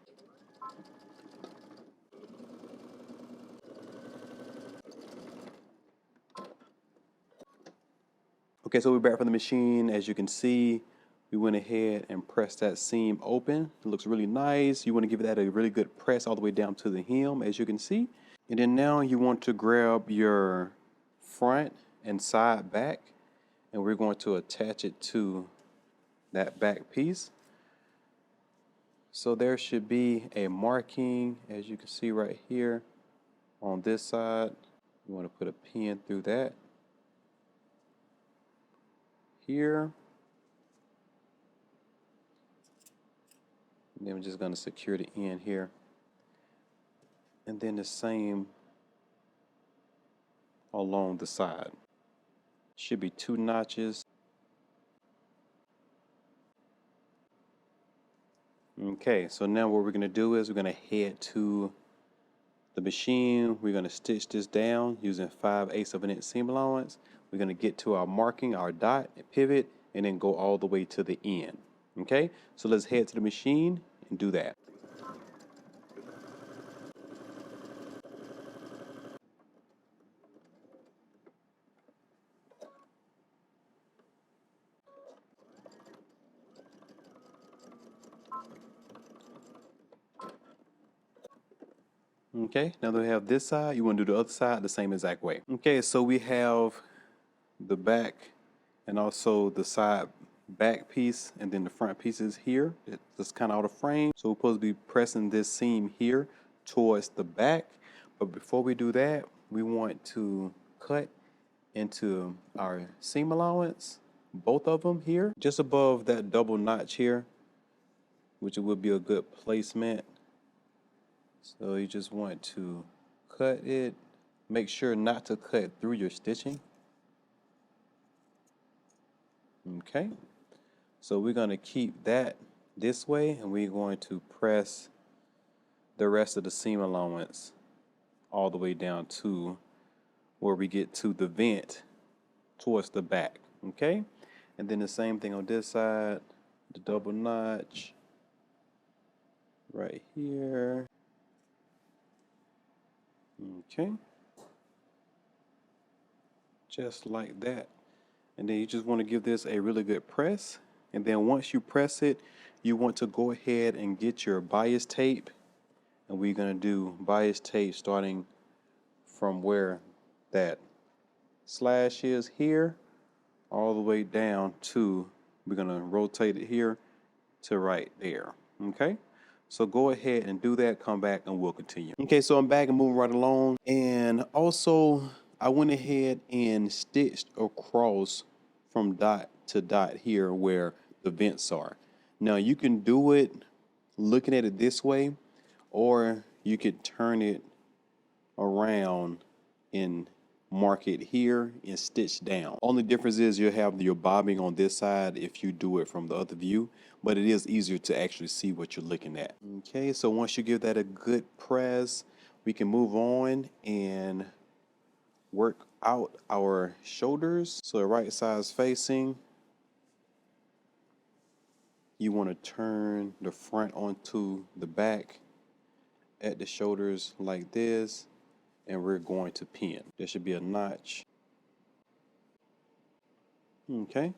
Okay, so we're back from the machine. As you can see, we went ahead and pressed that seam open. It looks really nice. You want to give that a really good press all the way down to the hem, as you can see. And then now you want to grab your front and side back, and we're going to attach it to that back piece. So there should be a marking, as you can see right here on this side. You want to put a pin through that here. And then we're just going to secure the end here. And then the same along the side. Should be 2 notches. Okay, so now what we're going to do is we're going to head to the machine. We're going to stitch this down using 5/8 of an inch seam allowance. We're going to get to our marking, our dot, pivot, and then go all the way to the end. Okay, so let's head to the machine and do that. Okay, now that we have this side, you want to do the other side the same exact way. Okay, so we have the back and also the side back piece, and then the front pieces here. It's kind of out of frame. So we're supposed to be pressing this seam here towards the back. But before we do that, we want to cut into our seam allowance, both of them here, just above that double notch here, which would be a good placement. So you just want to cut it. Make sure not to cut through your stitching. Okay, so we're going to keep that this way, and we're going to press the rest of the seam allowance all the way down to where we get to the vent towards the back. Okay, and then the same thing on this side, the double notch right here. Okay, just like that. And then you just want to give this a really good press. And then once you press it, you want to go ahead and get your bias tape. And we're going to do bias tape starting from where that slash is here all the way down to, we're going to rotate it here to right there. Okay, so go ahead and do that, come back, and we'll continue. Okay, so I'm back and moving right along. And also, I went ahead and stitched across from dot to dot here where the vents are. Now you can do it looking at it this way, or you could turn it around and mark it here and stitch down. Only difference is you'll have your bobbing on this side if you do it from the other view, but it is easier to actually see what you're looking at. Okay, so once you give that a good press, we can move on and work out our shoulders. So the right side's facing. You want to turn the front onto the back at the shoulders like this, and we're going to pin. There should be a notch. Okay,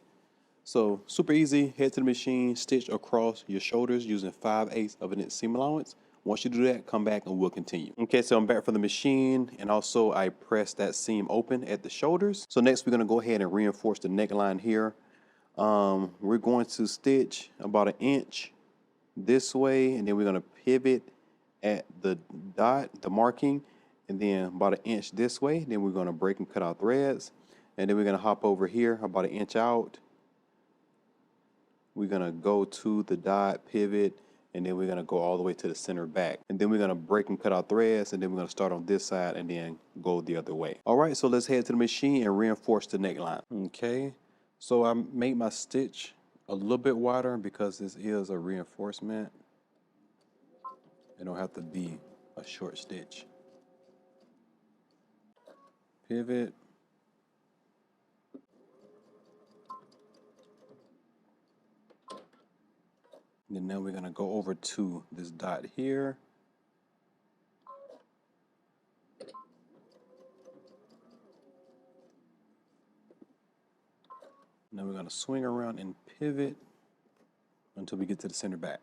so super easy. Head to the machine, stitch across your shoulders using 5/8 of an inch seam allowance. Once you do that, come back and we'll continue. Okay, so I'm back from the machine, and also I pressed that seam open at the shoulders. So next we're gonna go ahead and reinforce the neckline here. We're going to stitch about 1 inch this way, and then we're gonna pivot at the dot, the marking, and then about 1 inch this way. Then we're gonna break and cut our threads, and then we're gonna hop over here about 1 inch out. We're gonna go to the dot, pivot, and then we're gonna go all the way to the center back. And then we're gonna break and cut our threads, and then we're gonna start on this side and then go the other way. All right, so let's head to the machine and reinforce the neckline. Okay, so I made my stitch a little bit wider because this is a reinforcement. It don't have to be a short stitch. Pivot. And then we're gonna go over to this dot here. Now we're gonna swing around and pivot until we get to the center back.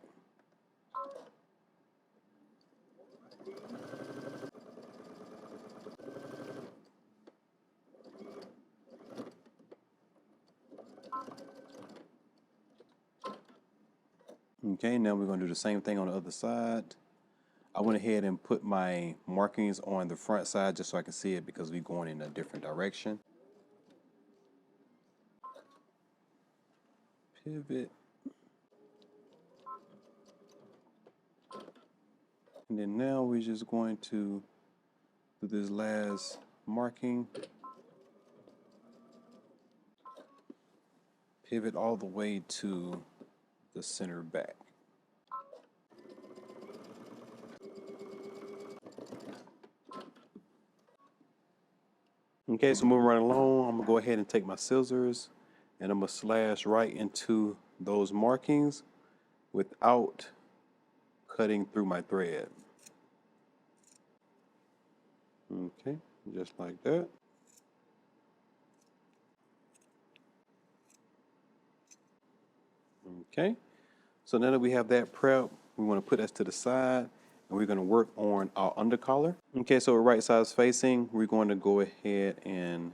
Okay, now we're gonna do the same thing on the other side. I went ahead and put my markings on the front side just so I can see it because we're going in a different direction. Pivot. And then now we're just going to do this last marking. Pivot all the way to the center back. Okay, so moving right along, I'm gonna go ahead and take my scissors and I'm gonna slash right into those markings without cutting through my thread. Okay, just like that. Okay, so now that we have that prep, we want to put that to the side and we're going to work on our undercollar. Okay, so we're right sides facing. We're going to go ahead and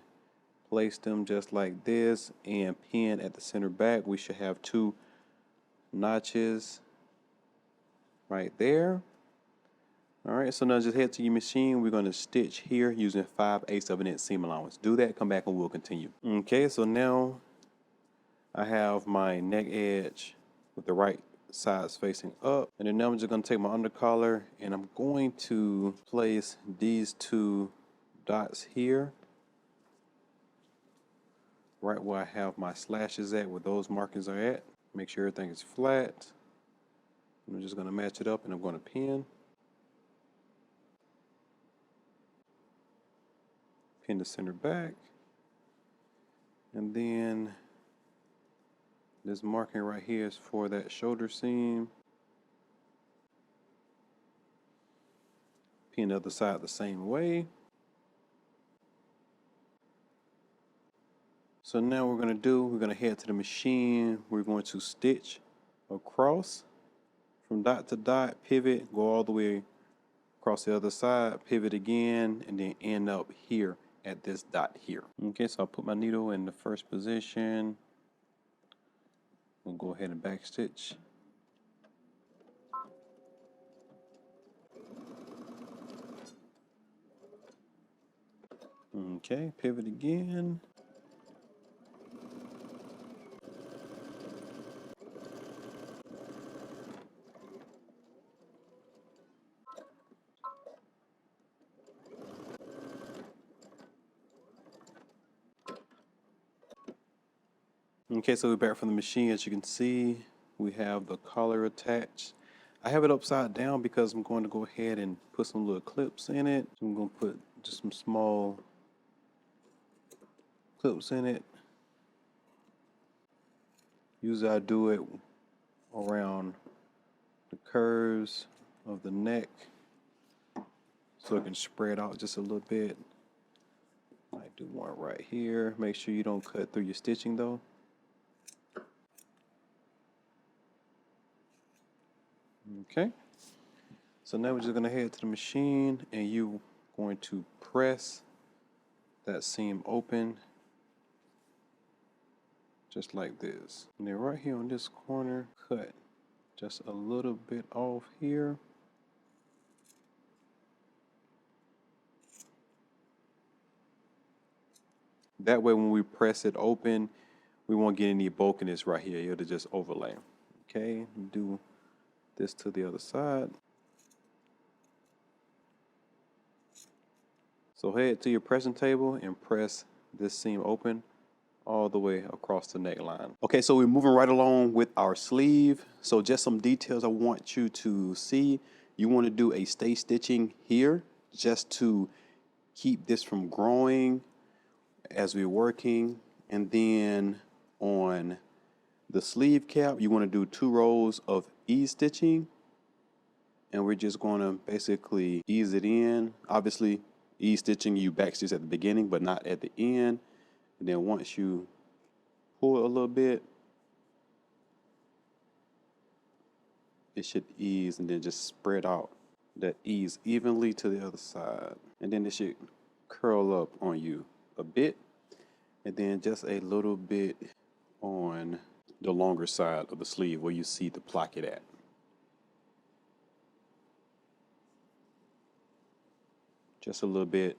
place them just like this and pin at the center back. We should have 2 notches right there. All right, so now just head to your machine. We're going to stitch here using 5/8 of an inch seam allowance. Do that, come back and we'll continue. Okay, so now I have my neck edge with the right sides facing up. And then now I'm just going to take my undercollar and I'm going to place these 2 dots here, right where I have my slashes at, where those markings are at. Make sure everything is flat. I'm just going to match it up and I'm going to pin. Pin the center back. And then this marking right here is for that shoulder seam. Pin the other side the same way. So now what we're going to do, we're going to head to the machine. We're going to stitch across from dot to dot, pivot, go all the way across the other side, pivot again, and then end up here at this dot here. Okay, so I'll put my needle in the first position. We'll go ahead and back stitch. Okay, pivot again. Okay, so we're back from the machine. As you can see, we have the collar attached. I have it upside down because I'm going to go ahead and put some little clips in it. So I'm going to put just some small clips in it. Usually I do it around the curves of the neck so it can spread out just a little bit. Might do one right here. Make sure you don't cut through your stitching though. Okay, so now we're just going to head to the machine and you're going to press that seam open just like this. And then right here on this corner, cut just a little bit off here. That way when we press it open, we won't get any bulkiness right here. It'll just overlay. Okay, do this to the other side. So head to your pressing table and press this seam open all the way across the neckline. Okay, so we're moving right along with our sleeve. So just some details I want you to see. You want to do a stay stitching here just to keep this from growing as we're working. And then on the sleeve cap, you want to do 2 rows of ease stitching. And we're just going to basically ease it in. Obviously, ease stitching, you back stitch at the beginning, but not at the end. And then once you pull a little bit, it should ease and then just spread out that ease evenly to the other side. And then it should curl up on you a bit. And then just a little bit on the longer side of the sleeve where you see the placket at. Just a little bit,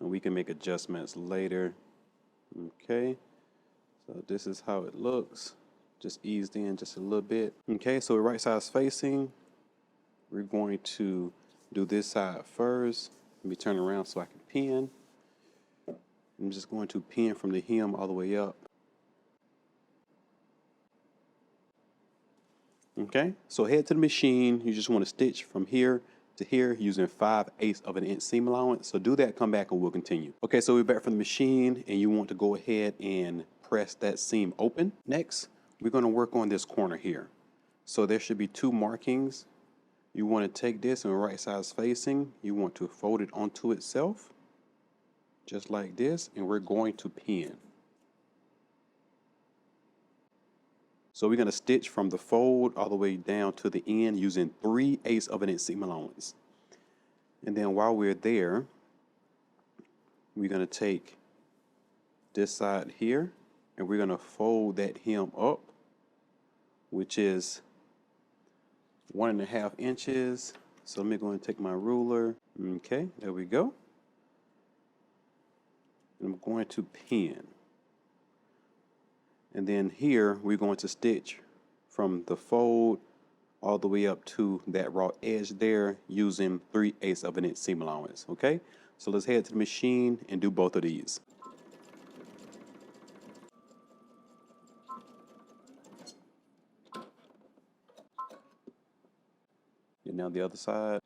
and we can make adjustments later. Okay, so this is how it looks. Just eased in just a little bit. Okay, so we're right sides facing. We're going to do this side first. Let me turn around so I can pin. I'm just going to pin from the hem all the way up. Okay, so head to the machine. You just want to stitch from here to here using 5/8 of an inch seam allowance. So do that, come back and we'll continue. Okay, so we're back from the machine and you want to go ahead and press that seam open. Next, we're going to work on this corner here. So there should be 2 markings. You want to take this and right side facing, you want to fold it onto itself, just like this, and we're going to pin. So we're going to stitch from the fold all the way down to the end using 3/8 of an inch seam allowance. And then while we're there, we're going to take this side here and we're going to fold that hem up, which is 1.5 inches. So let me go and take my ruler. Okay, there we go. And I'm going to pin. And then here we're going to stitch from the fold all the way up to that raw edge there using 3/8 of an inch seam allowance. Okay, so let's head to the machine and do both of these. And now the other side.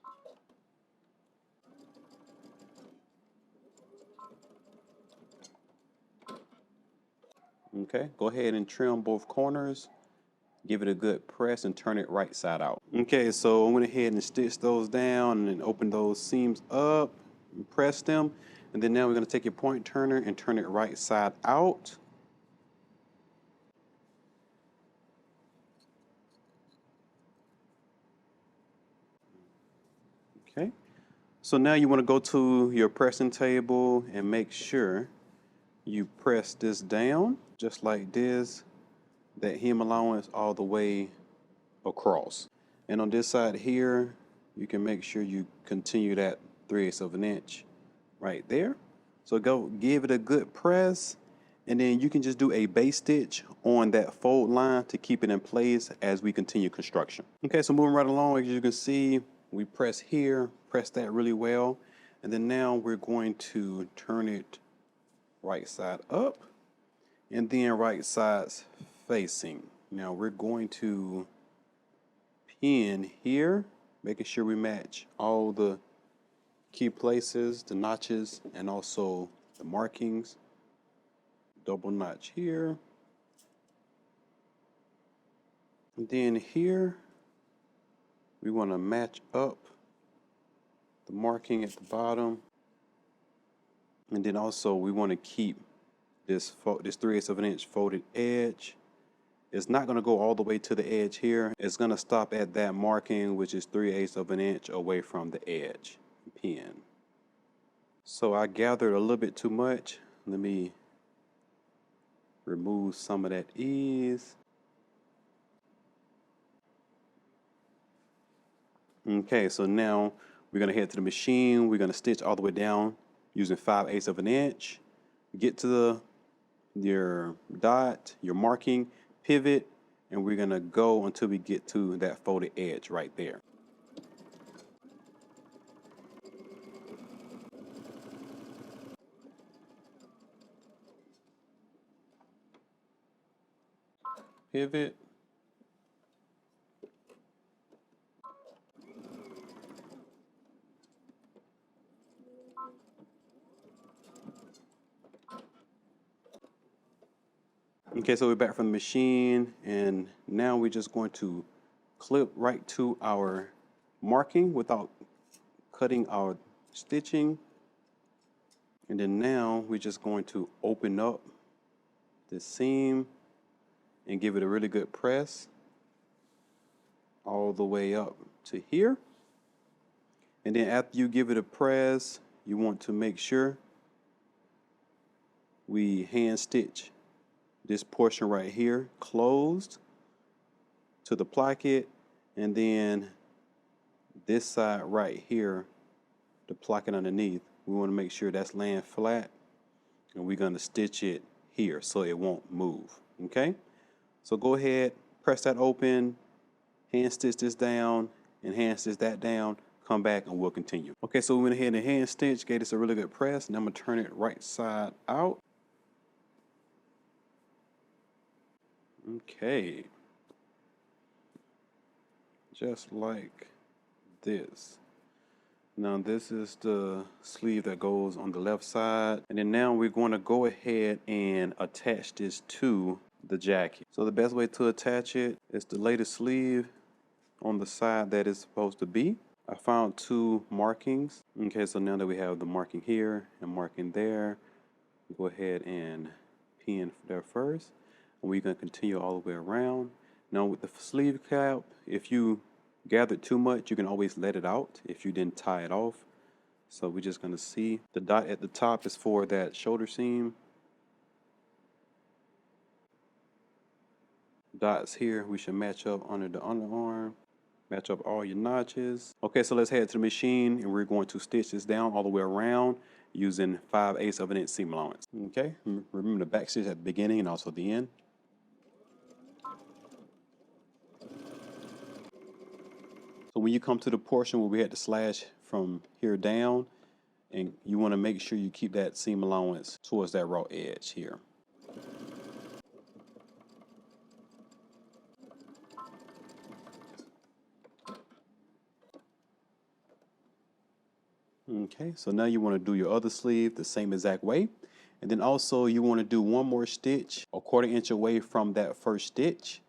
Okay, go ahead and trim both corners. Give it a good press and turn it right side out. Okay, so I went ahead and stitched those down and then open those seams up and press them. And then now we're going to take your point turner and turn it right side out. Okay, so now you want to go to your pressing table and make sure you press this down just like this, that hem allowance all the way across. And on this side here, you can make sure you continue that 3/8 of an inch right there. So go give it a good press, and then you can just do a base stitch on that fold line to keep it in place as we continue construction. Okay, so moving right along, as you can see, we press here, press that really well, and then now we're going to turn it right side up and then right sides facing. Now we're going to pin here, making sure we match all the key places, the notches, and also the markings. Double notch here. And then here, we want to match up the marking at the bottom. And then also we want to keep this 3/8 of an inch folded edge. It's not going to go all the way to the edge here. It's going to stop at that marking, which is 3/8 of an inch away from the edge. Pin. So I gathered a little bit too much. Let me remove some of that ease. Okay, so now we're going to head to the machine. We're going to stitch all the way down using 5/8 of an inch. Get to your dot, your marking, pivot, and we're going to go until we get to that folded edge right there. Pivot. Okay, so we're back from the machine, and now we're just going to clip right to our marking without cutting our stitching. And then now we're just going to open up the seam and give it a really good press all the way up to here. And then after you give it a press, you want to make sure we hand stitch this portion right here closed to the placket, and then this side right here, the placket underneath, we want to make sure that's laying flat, and we're going to stitch it here so it won't move. Okay, so go ahead, press that open, hand stitch this down, and hand stitch that down. Come back and we'll continue. Okay, so we went ahead and hand stitch, gave this a really good press, and I'm going to turn it right side out. Okay, just like this. Now this is the sleeve that goes on the left side. And then now we're going to go ahead and attach this to the jacket. So the best way to attach it is to lay the sleeve on the side that it's supposed to be. I found two markings. Okay, so now that we have the marking here and marking there, go ahead and pin there first. And we're going to continue all the way around. Now with the sleeve cap, if you gathered too much, you can always let it out if you didn't tie it off. So we're just going to see the dot at the top is for that shoulder seam. Dots here, we should match up under the underarm. Match up all your notches. Okay, so let's head to the machine and we're going to stitch this down all the way around using 5/8 of an inch seam allowance. Okay, remember the back stitch at the beginning and also the end. So when you come to the portion where we had to slash from here down, and you want to make sure you keep that seam allowance towards that raw edge here. Okay, so now you want to do your other sleeve the same exact way. And then also you want to do one more stitch a 1/4 inch away from that first stitch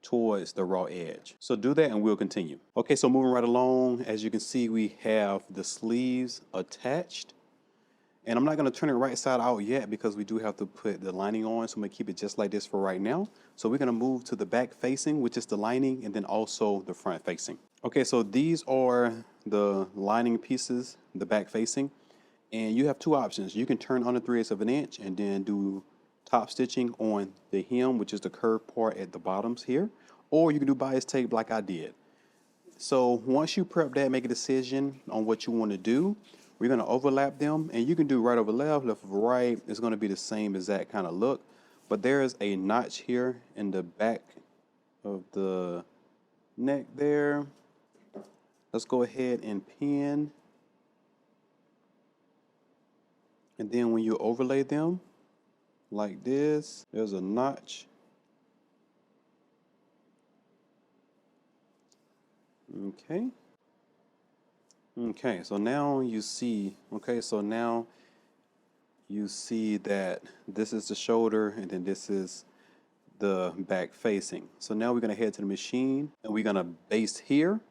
towards the raw edge. So do that and we'll continue. Okay, so moving right along, as you can see, we have the sleeves attached. And I'm not going to turn it right side out yet because we do have to put the lining on. So I'm going to keep it just like this for right now. So we're going to move to the back facing, which is the lining, and then also the front facing. Okay, so these are the lining pieces, the back facing. And you have two options. You can turn under 3/8 of an inch and then do top stitching on the hem, which is the curved part at the bottoms here. Or you can do bias tape like I did. So once you prep that, make a decision on what you want to do. We're going to overlap them, and you can do right over left, left over right. It's going to be the same exact kind of look. But there is a notch here in the back of the neck there. Let's go ahead and pin. And then when you overlay them like this, there's a notch. Okay. Okay, so now you see, that this is the shoulder and then this is the back facing. So now we're going to head to the machine and we're going to baste here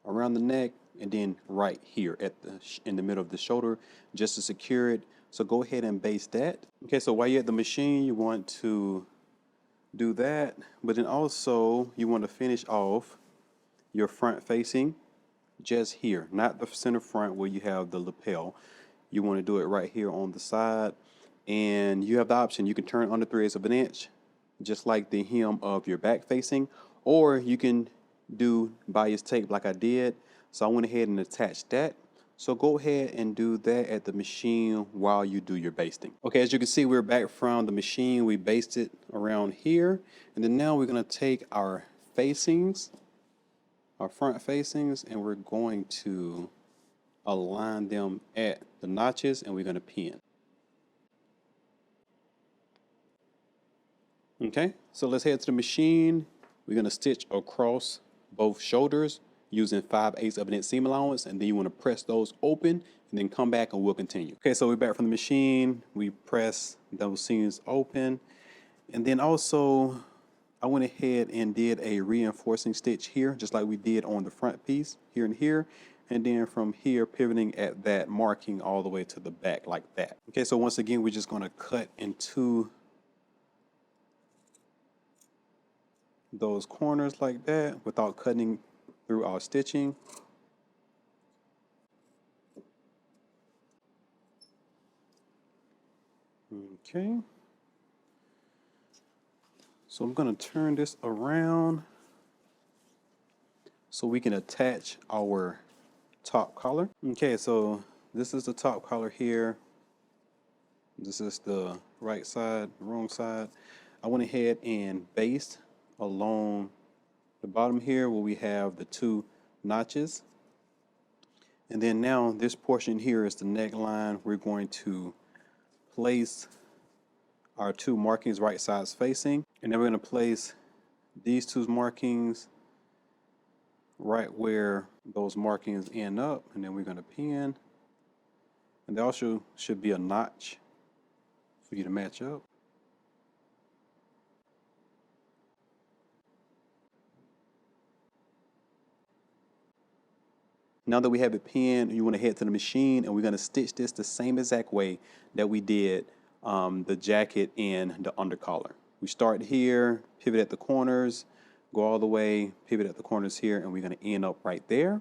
around the neck and then right here at in the middle of the shoulder just to secure it. So go ahead and baste that. Okay, so while you're at the machine, you want to do that, but then also you want to finish off your front facing just here, not the center front where you have the lapel. You want to do it right here on the side, and you have the option. You can turn under 3/8 of an inch, just like the hem of your back facing, or you can do bias tape like I did. So I went ahead and attached that. So go ahead and do that at the machine while you do your basting. Okay, as you can see, we're back from the machine. We basted around here, and then now we're going to take our facings, our front facings, and we're going to align them at the notches and we're going to pin. Okay, so let's head to the machine. We're going to stitch across both shoulders using 5/8 of an inch seam allowance, and then you want to press those open and then come back and we'll continue. Okay, so we're back from the machine. We press those seams open, and then also I went ahead and did a reinforcing stitch here, just like we did on the front piece, here and here. And then from here, pivoting at that marking all the way to the back like that. Okay, so once again, we're just going to cut into those corners like that without cutting through our stitching. Okay. So I'm going to turn this around so we can attach our top collar. Okay, so this is the top collar here. This is the right side, wrong side. I went ahead and basted along the bottom here where we have the two notches. And then now this portion here is the neckline. We're going to place our two markings right sides facing, and then we're going to place these two markings right where those markings end up, and then we're going to pin. And there also should be a notch for you to match up. Now that we have it pinned, you want to head to the machine, and we're going to stitch this the same exact way that we did the jacket and the undercollar. We start here, pivot at the corners, go all the way, pivot at the corners here, and we're going to end up right there.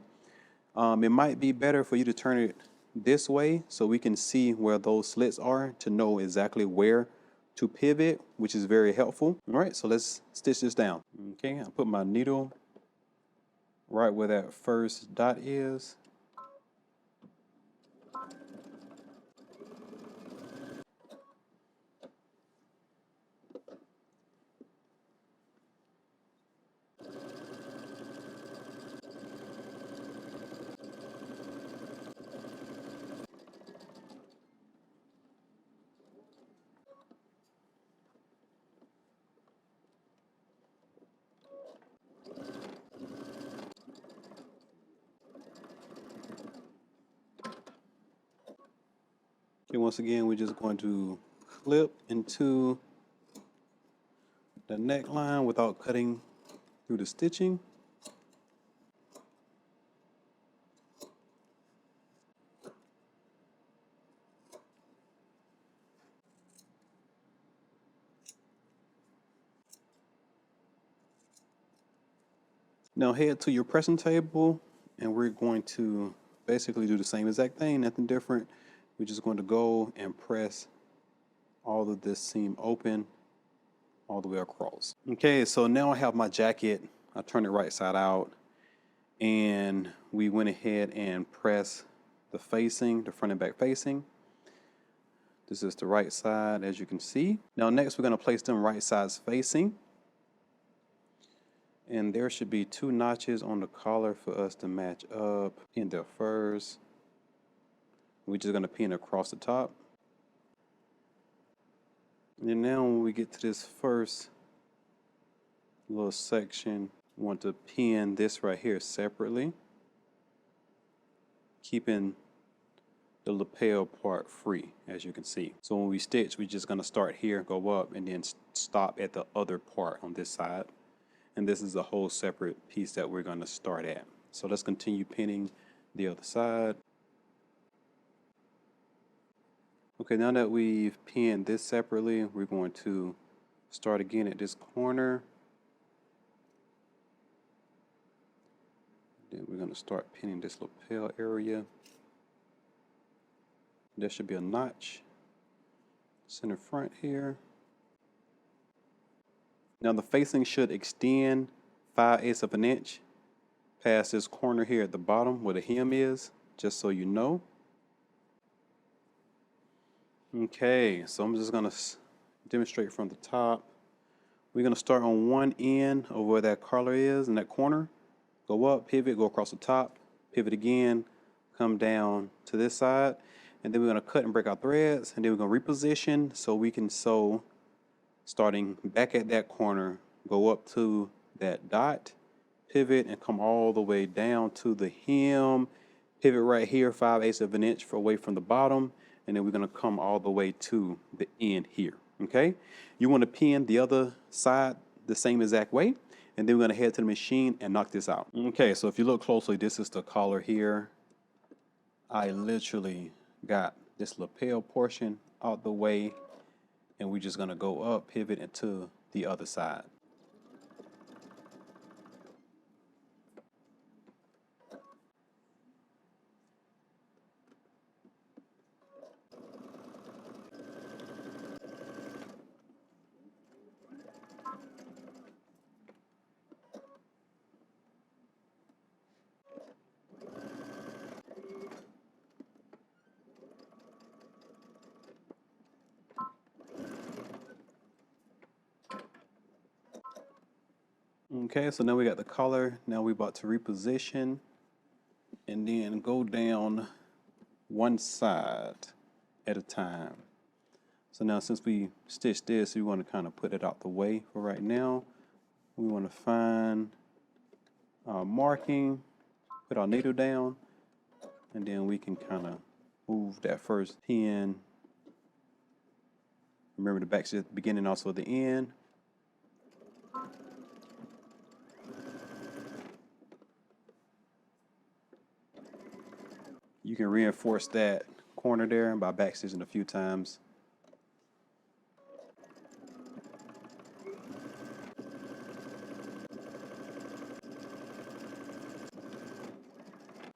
It might be better for you to turn it this way so we can see where those slits are to know exactly where to pivot, which is very helpful. All right, so let's stitch this down. Okay, I put my needle right where that first dot is. Okay, once again, we're just going to clip into the neckline without cutting through the stitching. Now head to your pressing table, and we're going to basically do the same exact thing, nothing different. We're just going to go and press all of this seam open all the way across. Okay, so now I have my jacket. I turned it right side out, and we went ahead and pressed the facing, the front and back facing. This is the right side, as you can see. Now next we're going to place them right sides facing. And there should be 2 notches on the collar for us to match up. Pin there first. We're just going to pin across the top. And then now when we get to this first little section, we want to pin this right here separately, keeping the lapel part free, as you can see. So when we stitch, we're just going to start here, go up, and then stop at the other part on this side. And this is a whole separate piece that we're going to start at. So let's continue pinning the other side. Okay, now that we've pinned this separately, we're going to start again at this corner. Then we're going to start pinning this lapel area. There should be a notch center front here. Now the facing should extend 5/8 of an inch past this corner here at the bottom where the hem is, just so you know. Okay, so I'm just gonna demonstrate from the top. We're gonna start on one end of where that collar is in that corner. Go up, pivot, go across the top, pivot again, come down to this side, and then we're gonna cut and break our threads, and then we're gonna reposition so we can sew starting back at that corner, go up to that dot, pivot, and come all the way down to the hem, pivot right here 5/8 of an inch away from the bottom, and then we're going to come all the way to the end here. Okay, you want to pin the other side the same exact way, and then we're going to head to the machine and knock this out. Okay, so if you look closely, this is the collar here. I literally got this lapel portion out the way, and we're just going to go up, pivot into the other side. Okay, so now we got the collar. Now we're about to reposition and then go down one side at a time. So now since we stitched this, we want to kind of put it out the way for right now. We want to find our marking, put our needle down, and then we can kind of move that first pin. Remember the back's at the beginning, also the end. You can reinforce that corner there by backstitching a few times.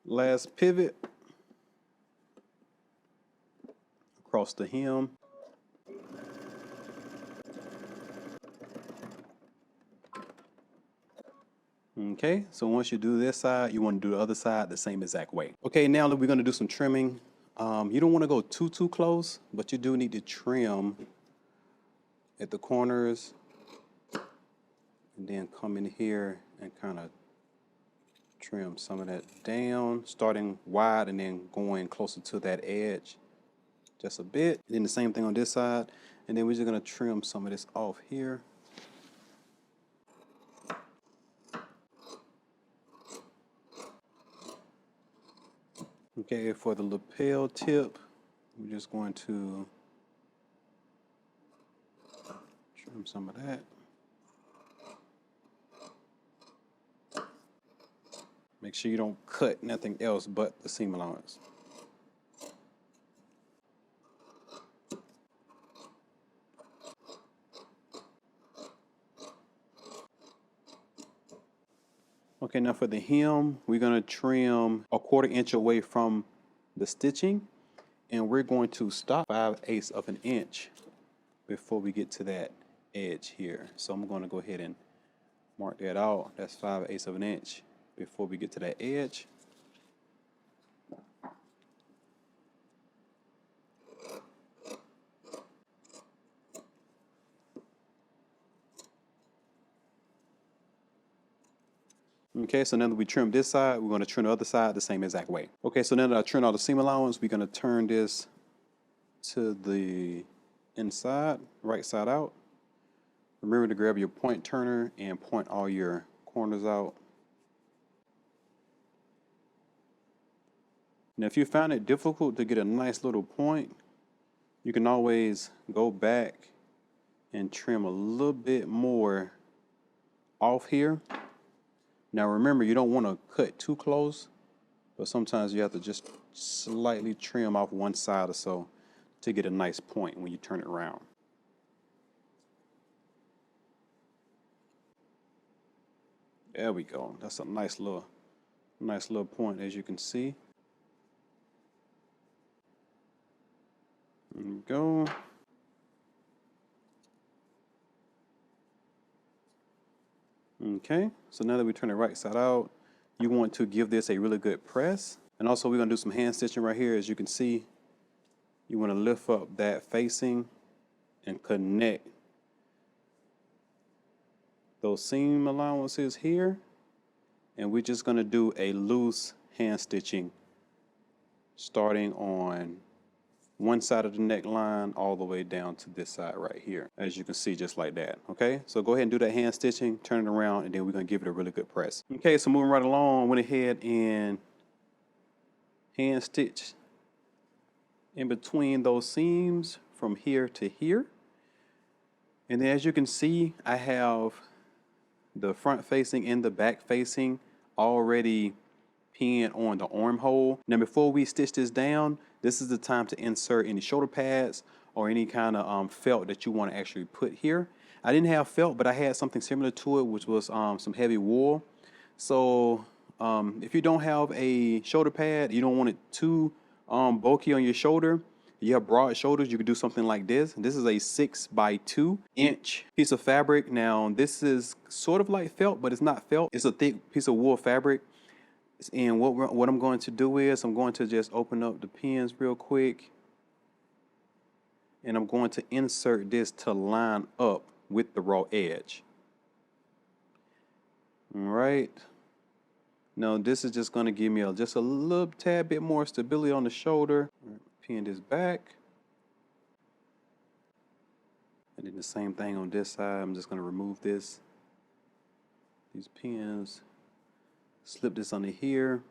Last pivot across the hem. Okay, so once you do this side, you want to do the other side the same exact way. Okay, now we're going to do some trimming. You don't want to go too close, but you do need to trim at the corners, and then come in here and kind of trim some of that down, starting wide and then going closer to that edge just a bit. And then the same thing on this side, and then we're just going to trim some of this off here. Okay, for the lapel tip, we're just going to trim some of that. Make sure you don't cut nothing else but the seam allowance. Okay, now for the hem, we're going to trim a 1/4 inch away from the stitching, and we're going to stop 5/8 of an inch before we get to that edge here. So I'm going to go ahead and mark that out. That's 5/8 of an inch before we get to that edge. Okay, so now that we trim this side, we're going to trim the other side the same exact way. Okay, so now that I trimmed all the seam allowance, we're going to turn this to the inside, right side out. Remember to grab your point turner and point all your corners out. Now, if you found it difficult to get a nice little point, you can always go back and trim a little bit more off here. Now remember, you don't want to cut too close, but sometimes you have to just slightly trim off one side or so to get a nice point when you turn it around. There we go. That's a nice little point, as you can see. There we go. Okay, so now that we turn it right side out, you want to give this a really good press. And also we're gonna do some hand stitching right here. As you can see, you wanna lift up that facing and connect those seam allowances here. And we're just gonna do a loose hand stitching starting on one side of the neckline all the way down to this side right here, as you can see, just like that. Okay, so go ahead and do that hand stitching, turn it around, and then we're gonna give it a really good press. Okay, so moving right along, went ahead and hand stitch in between those seams from here to here. And then as you can see, I have the front facing and the back facing already pinned on the armhole. Now before we stitch this down, this is the time to insert any shoulder pads or any kind of felt that you want to actually put here. I didn't have felt, but I had something similar to it, which was some heavy wool. So if you don't have a shoulder pad, you don't want it too bulky on your shoulder, you have broad shoulders, you could do something like this. This is a 6 by 2 inch piece of fabric. Now this is sort of like felt, but it's not felt. It's a thick piece of wool fabric. And what I'm going to do is I'm going to just open up the pins real quick, and I'm going to insert this to line up with the raw edge. All right. Now this is just going to give me just a little tad bit more stability on the shoulder. Pin this back. And then the same thing on this side. I'm just going to remove these pins. Slip this under here.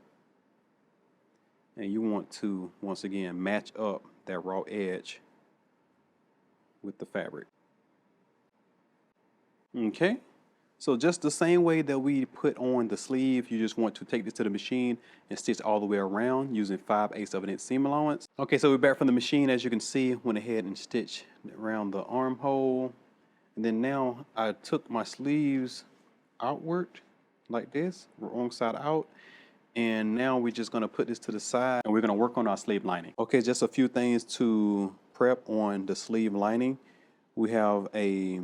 And you want to, once again, match up that raw edge with the fabric. Okay, so just the same way that we put on the sleeve, you just want to take this to the machine and stitch all the way around using 5/8 of an inch seam allowance. Okay, so we're back from the machine. As you can see, went ahead and stitched around the armhole. And then now I took my sleeves outward like this, wrong side out. And now we're just gonna put this to the side and we're gonna work on our sleeve lining. Okay, just a few things to prep on the sleeve lining. We have a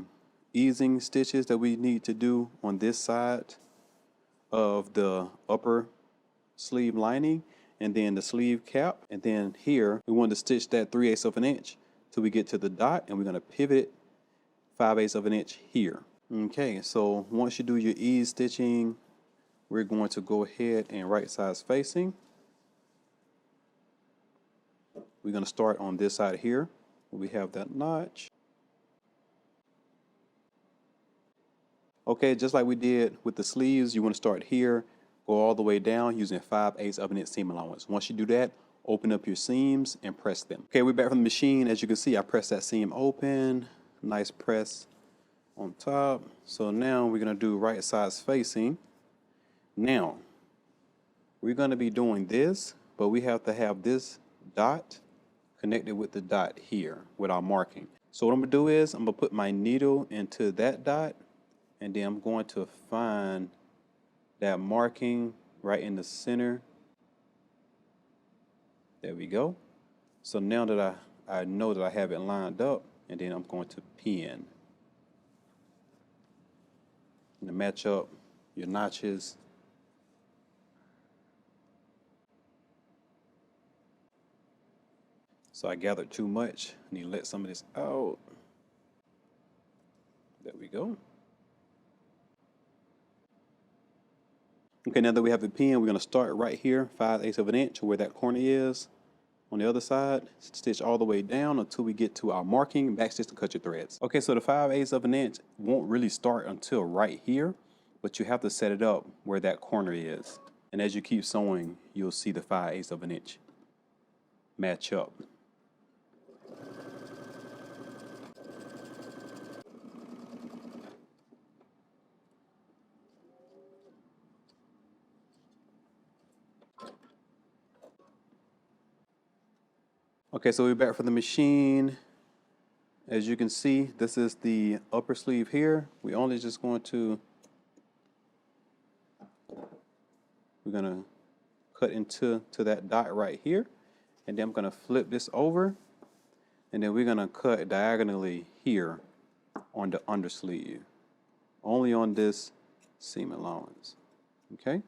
easing stitches that we need to do on this side of the upper sleeve lining, and then the sleeve cap. And then here, we want to stitch that 3/8 of an inch till we get to the dot, and we're gonna pivot 5/8 of an inch here. Okay, so once you do your ease stitching, we're going to go ahead and right sides facing. We're going to start on this side here. We have that notch. Okay, just like we did with the sleeves, you want to start here, go all the way down using 5/8 of an inch seam allowance. Once you do that, open up your seams and press them. Okay, we're back from the machine. As you can see, I pressed that seam open. Nice press on top. So now we're going to do right sides facing. Now, we're going to be doing this, but we have to have this dot connected with the dot here with our marking. So what I'm going to do is I'm going to put my needle into that dot, and then I'm going to find that marking right in the center. There we go. So now that I know that I have it lined up, and then I'm going to pin and to match up your notches. So I gathered too much. I need to let some of this out. There we go. Okay, now that we have the pin, we're going to start right here, 5/8 of an inch, where that corner is. On the other side, stitch all the way down until we get to our marking, backstitch to cut your threads. Okay, so the 5/8 of an inch won't really start until right here, but you have to set it up where that corner is. And as you keep sewing, you'll see the 5/8 of an inch match up. Okay, so we're back for the machine. As you can see, this is the upper sleeve here. We're gonna cut into that dot right here, and then I'm gonna flip this over, and then we're gonna cut diagonally here on the undersleeve, only on this seam allowance. Okay,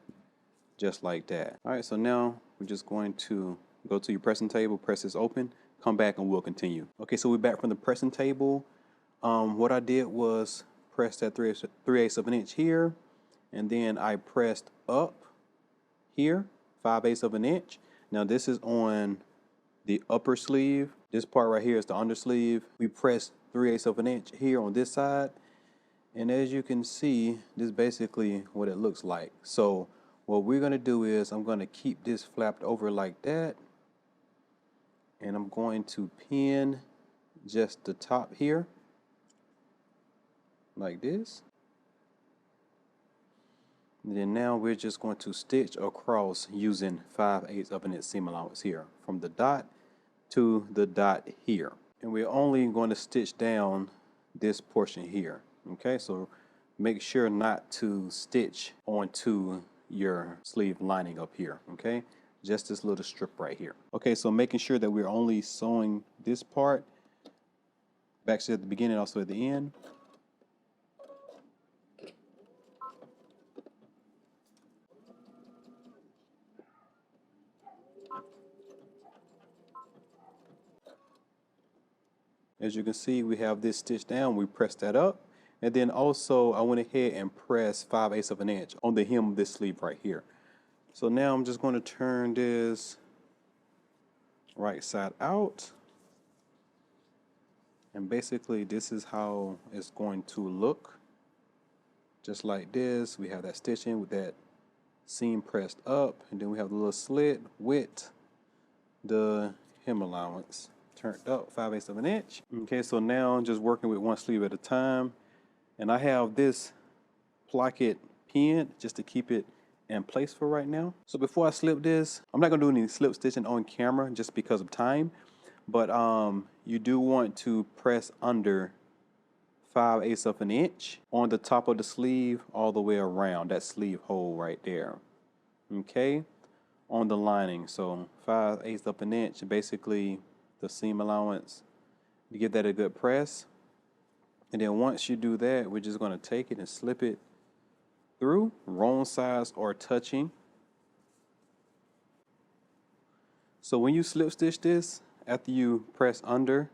just like that. All right, so now we're just going to go to your pressing table, press this open, come back, and we'll continue. Okay, so we're back from the pressing table. What I did was press that 3/8 of an inch here, and then I pressed up here, 5/8 of an inch. Now this is on the upper sleeve. This part right here is the undersleeve. We pressed 3/8 of an inch here on this side, and as you can see, this is basically what it looks like. So what we're gonna do is I'm gonna keep this flapped over like that, and I'm going to pin just the top here like this. And then now we're just going to stitch across using 5/8 of an inch seam allowance here from the dot to the dot here. And we're only going to stitch down this portion here. Okay, so make sure not to stitch onto your sleeve lining up here. Okay, just this little strip right here. Okay, so making sure that we're only sewing this part, backstitch at the beginning, also at the end. As you can see, we have this stitch down, we press that up, and then also I went ahead and pressed 5/8 of an inch on the hem of this sleeve right here. So now I'm just going to turn this right side out, and basically this is how it's going to look. Just like this, we have that stitching with that seam pressed up, and then we have the little slit with the hem allowance turned up 5/8 of an inch. Okay, so now I'm just working with one sleeve at a time, and I have this placket pin just to keep it in place for right now. So before I slip this, I'm not gonna do any slip stitching on camera just because of time, but you do want to press under 5/8 of an inch on the top of the sleeve all the way around that sleeve hole right there. Okay, on the lining. So 5/8 of an inch, basically the seam allowance. You give that a good press, and then once you do that, we're just going to take it and slip it through, wrong sides or touching. So when you slip stitch this, after you press under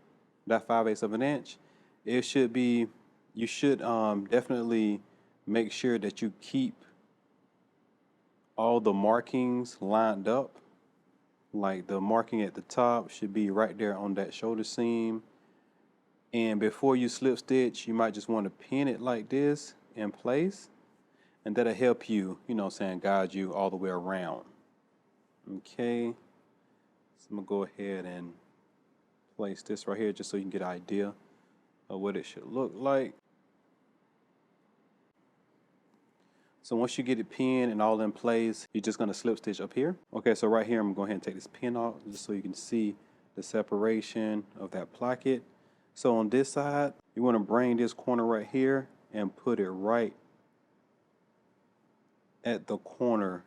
that 5/8 of an inch, it should be, you should definitely make sure that you keep all the markings lined up. Like the marking at the top should be right there on that shoulder seam. And before you slip stitch, you might just want to pin it like this in place, and that'll help you, you know what I'm saying, guide you all the way around. Okay, so I'm gonna go ahead and place this right here just so you can get an idea of what it should look like. So once you get it pinned and all in place, you're just gonna slip stitch up here. Okay, so right here, I'm gonna go ahead and take this pin off just so you can see the separation of that placket. So on this side, you wanna bring this corner right here and put it right at the corner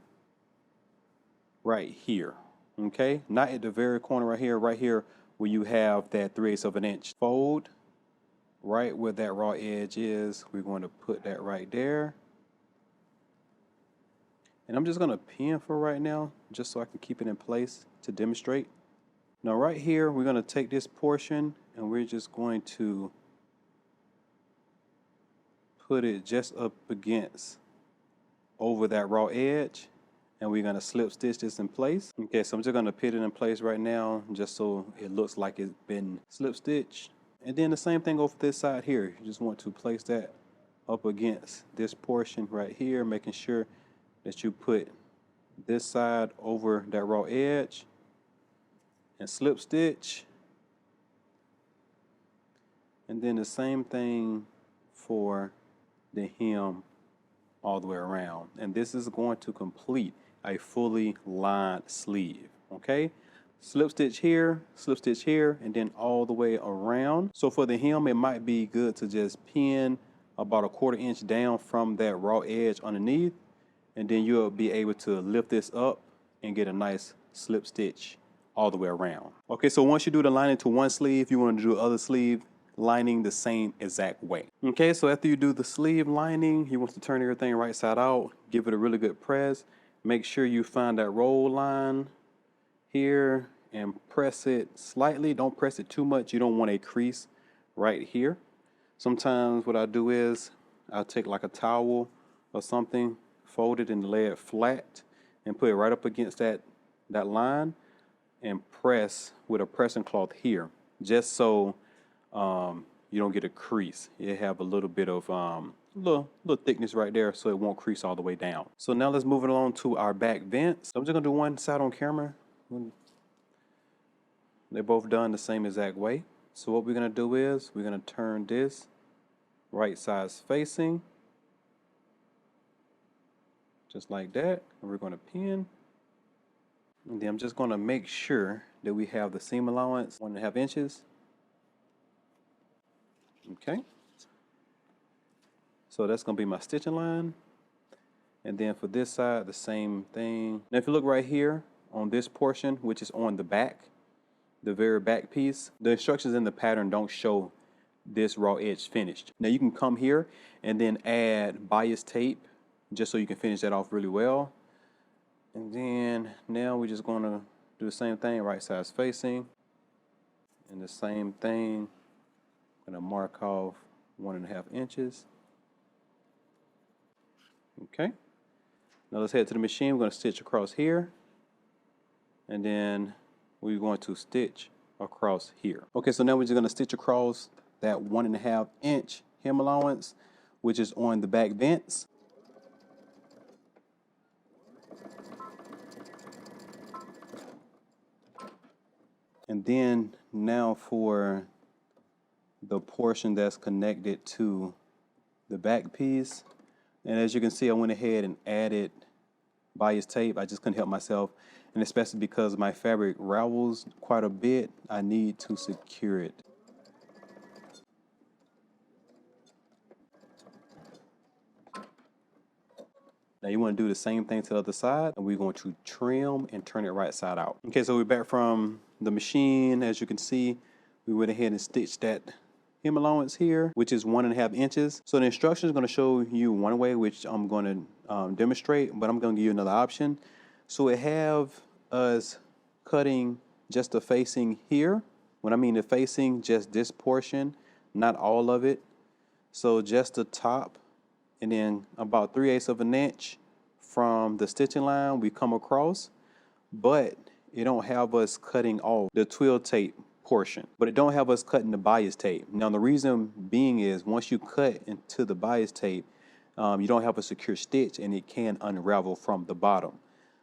right here, okay? Not at the very corner right here where you have that 3/8 of an inch fold, right where that raw edge is. We're going to put that right there. And I'm just going to pin for right now, just so I can keep it in place to demonstrate. Now right here, we're going to take this portion and we're just going to put it just up against over that raw edge, and we're going to slip stitch this in place. Okay, so I'm just going to put it in place right now just so it looks like it's been slip stitched. And then the same thing over this side here. You just want to place that up against this portion right here, making sure that you put this side over that raw edge and slip stitch. And then the same thing for the hem all the way around. And this is going to complete a fully lined sleeve. Okay, slip stitch here, and then all the way around. So for the hem, it might be good to just pin about 1/4 inch down from that raw edge underneath, and then you'll be able to lift this up and get a nice slip stitch all the way around. Okay, so once you do the lining to one sleeve, you want to do the other sleeve lining the same exact way. Okay, so after you do the sleeve lining, you want to turn everything right side out, give it a really good press. Make sure you find that roll line here and press it slightly. Don't press it too much. You don't want a crease right here. Sometimes what I do is I'll take like a towel or something, fold it and lay it flat and put it right up against that line and press with a pressing cloth here, just so you don't get a crease. You have a little bit of little thickness right there, so it won't crease all the way down. So now let's move it along to our back vents. I'm just gonna do one side on camera. They're both done the same exact way. So what we're gonna do is we're gonna turn this right sides facing, just like that, and we're gonna pin. And then I'm just gonna make sure that we have the seam allowance 1.5 inches. Okay, so that's gonna be my stitching line. And then for this side, the same thing. Now if you look right here on this portion, which is on the back, the very back piece, the instructions in the pattern don't show this raw edge finished. Now you can come here and then add bias tape just so you can finish that off really well. And then now we're just gonna do the same thing, right sides facing, and the same thing. I'm gonna mark off 1.5 inches. Okay, now let's head to the machine. We're gonna stitch across here, and then we're going to stitch across here. Okay, so now we're just gonna stitch across that 1.5 inch hem allowance, which is on the back vents. And then now for the portion that's connected to the back piece. And as you can see, I went ahead and added bias tape. I just couldn't help myself. And especially because my fabric ravels quite a bit, I need to secure it. Now you want to do the same thing to the other side, and we're going to trim and turn it right side out. Okay, so we're back from the machine. As you can see, we went ahead and stitched that hem allowance here, which is 1.5 inches. So the instruction is going to show you one way, which I'm going to demonstrate, but I'm going to give you another option. So it have us cutting just the facing here. When I mean the facing, just this portion, not all of it. So just the top, and then about 3/8 of an inch from the stitching line we come across, but it don't have us cutting off the twill tape portion, but it don't have us cutting the bias tape. Now the reason being is once you cut into the bias tape, you don't have a secure stitch and it can unravel from the bottom.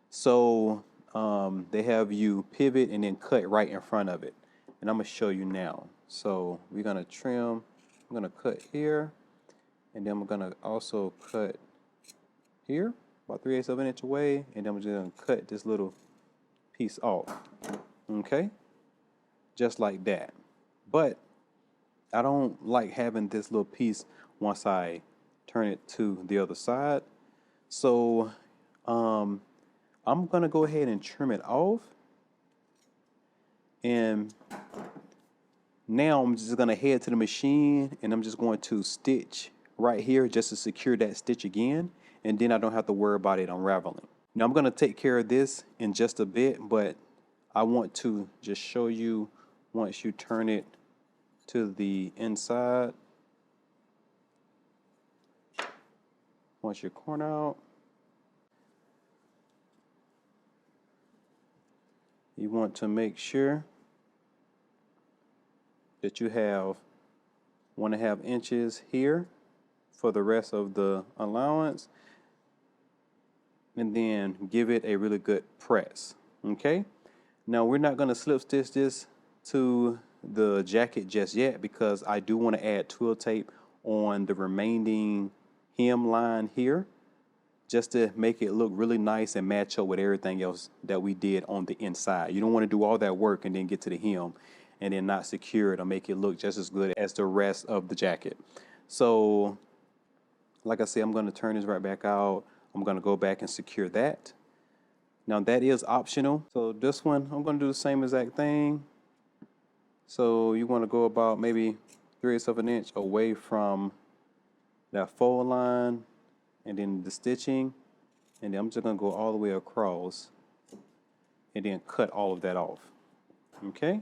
So they have you pivot and then cut right in front of it. And I'm gonna show you now. So we're gonna trim, I'm gonna cut here, and then we're gonna also cut here, about 3/8 of an inch away, and then we're just gonna cut this little piece off. Okay, just like that. But I don't like having this little piece once I turn it to the other side. So I'm gonna go ahead and trim it off. And now I'm just gonna head to the machine and I'm just going to stitch right here just to secure that stitch again, and then I don't have to worry about it unraveling. Now I'm gonna take care of this in just a bit, but I want to just show you once you turn it to the inside, once your corner out, you want to make sure that you have 1.5 inches here for the rest of the allowance, and then give it a really good press. Okay, now we're not going to slip stitch this to the jacket just yet because I do want to add twill tape on the remaining hem line here, just to make it look really nice and match up with everything else that we did on the inside. You don't want to do all that work and then get to the hem and then not secure it or make it look just as good as the rest of the jacket. So like I said, I'm going to turn this right back out. I'm going to go back and secure that. Now that is optional. So this one, I'm going to do the same exact thing. So you want to go about maybe 3/8 of an inch away from that fold line and then the stitching. And then I'm just going to go all the way across and then cut all of that off. Okay.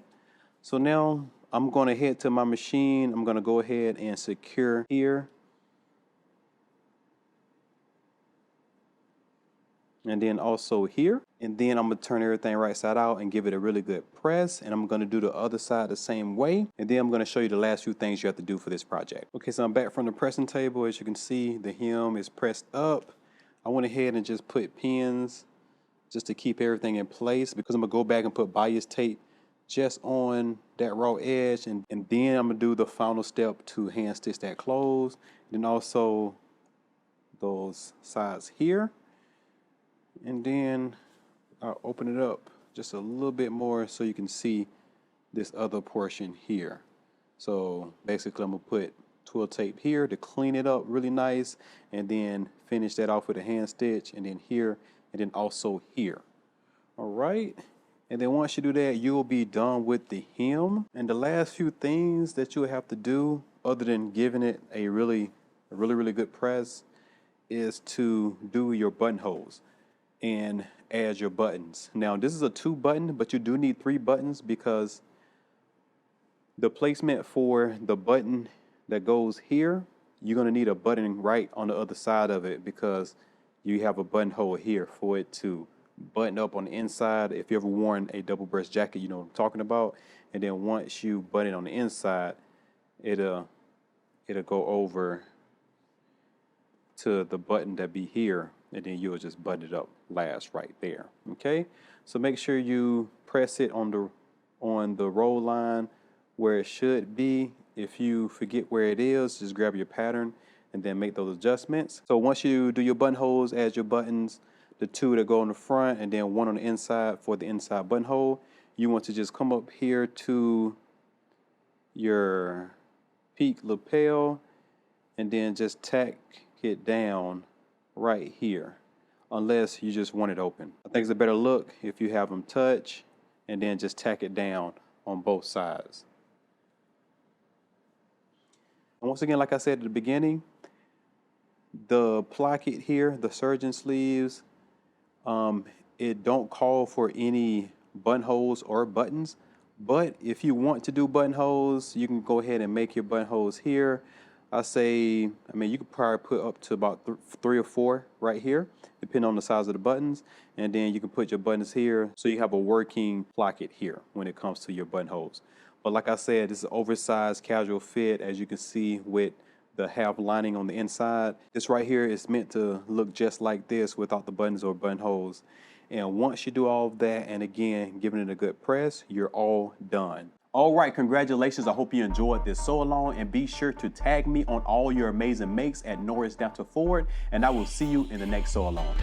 So now I'm going to head to my machine. I'm going to go ahead and secure here. And then also here, and then I'm gonna turn everything right side out and give it a really good press, and I'm gonna do the other side the same way, and then I'm gonna show you the last few things you have to do for this project. Okay, so I'm back from the pressing table. As you can see, the hem is pressed up. I went ahead and just put pins just to keep everything in place because I'm gonna go back and put bias tape just on that raw edge, and then I'm gonna do the final step to hand stitch that close, and then also those sides here. And then I'll open it up just a little bit more so you can see this other portion here. So basically I'm gonna put twill tape here to clean it up really nice, and then finish that off with a hand stitch, and then here, and then also here. All right, and then once you do that, you'll be done with the hem. And the last few things that you'll have to do, other than giving it a really good press, is to do your buttonholes and add your buttons. Now this is a 2 button, but you do need 3 buttons because the placement for the button that goes here, you're going to need a button right on the other side of it because you have a buttonhole here for it to button up on the inside. If you ever worn a double breast jacket, you know what I'm talking about. And then once you button on the inside, it'll go over to the button that be here, and then you'll just button it up last right there. Okay, so make sure you press it on the on the roll line where it should be. If you forget where it is, just grab your pattern and then make those adjustments. So once you do your buttonholes, add your buttons, the two that go on the front and then one on the inside for the inside buttonhole, you want to just come up here to your peak lapel and then just tack it down right here, unless you just want it open. I think it's a better look if you have them touch and then just tack it down on both sides. And once again, like I said at the beginning, the placket here, the surgeon sleeves, it don't call for any buttonholes or buttons, but if you want to do buttonholes, you can go ahead and make your buttonholes here. I mean, you could probably put up to about 3 or 4 right here, depending on the size of the buttons. And then you can put your buttons here, so you have a working placket here when it comes to your buttonholes. But like I said, this is an oversized casual fit, as you can see with the half lining on the inside. This right here is meant to look just like this without the buttons or buttonholes. And once you do all of that, and again, giving it a good press, you're all done. All right, congratulations. I hope you enjoyed this sew along, and be sure to tag me on all your amazing makes at Norris Down to Forward, and I will see you in the next sew along.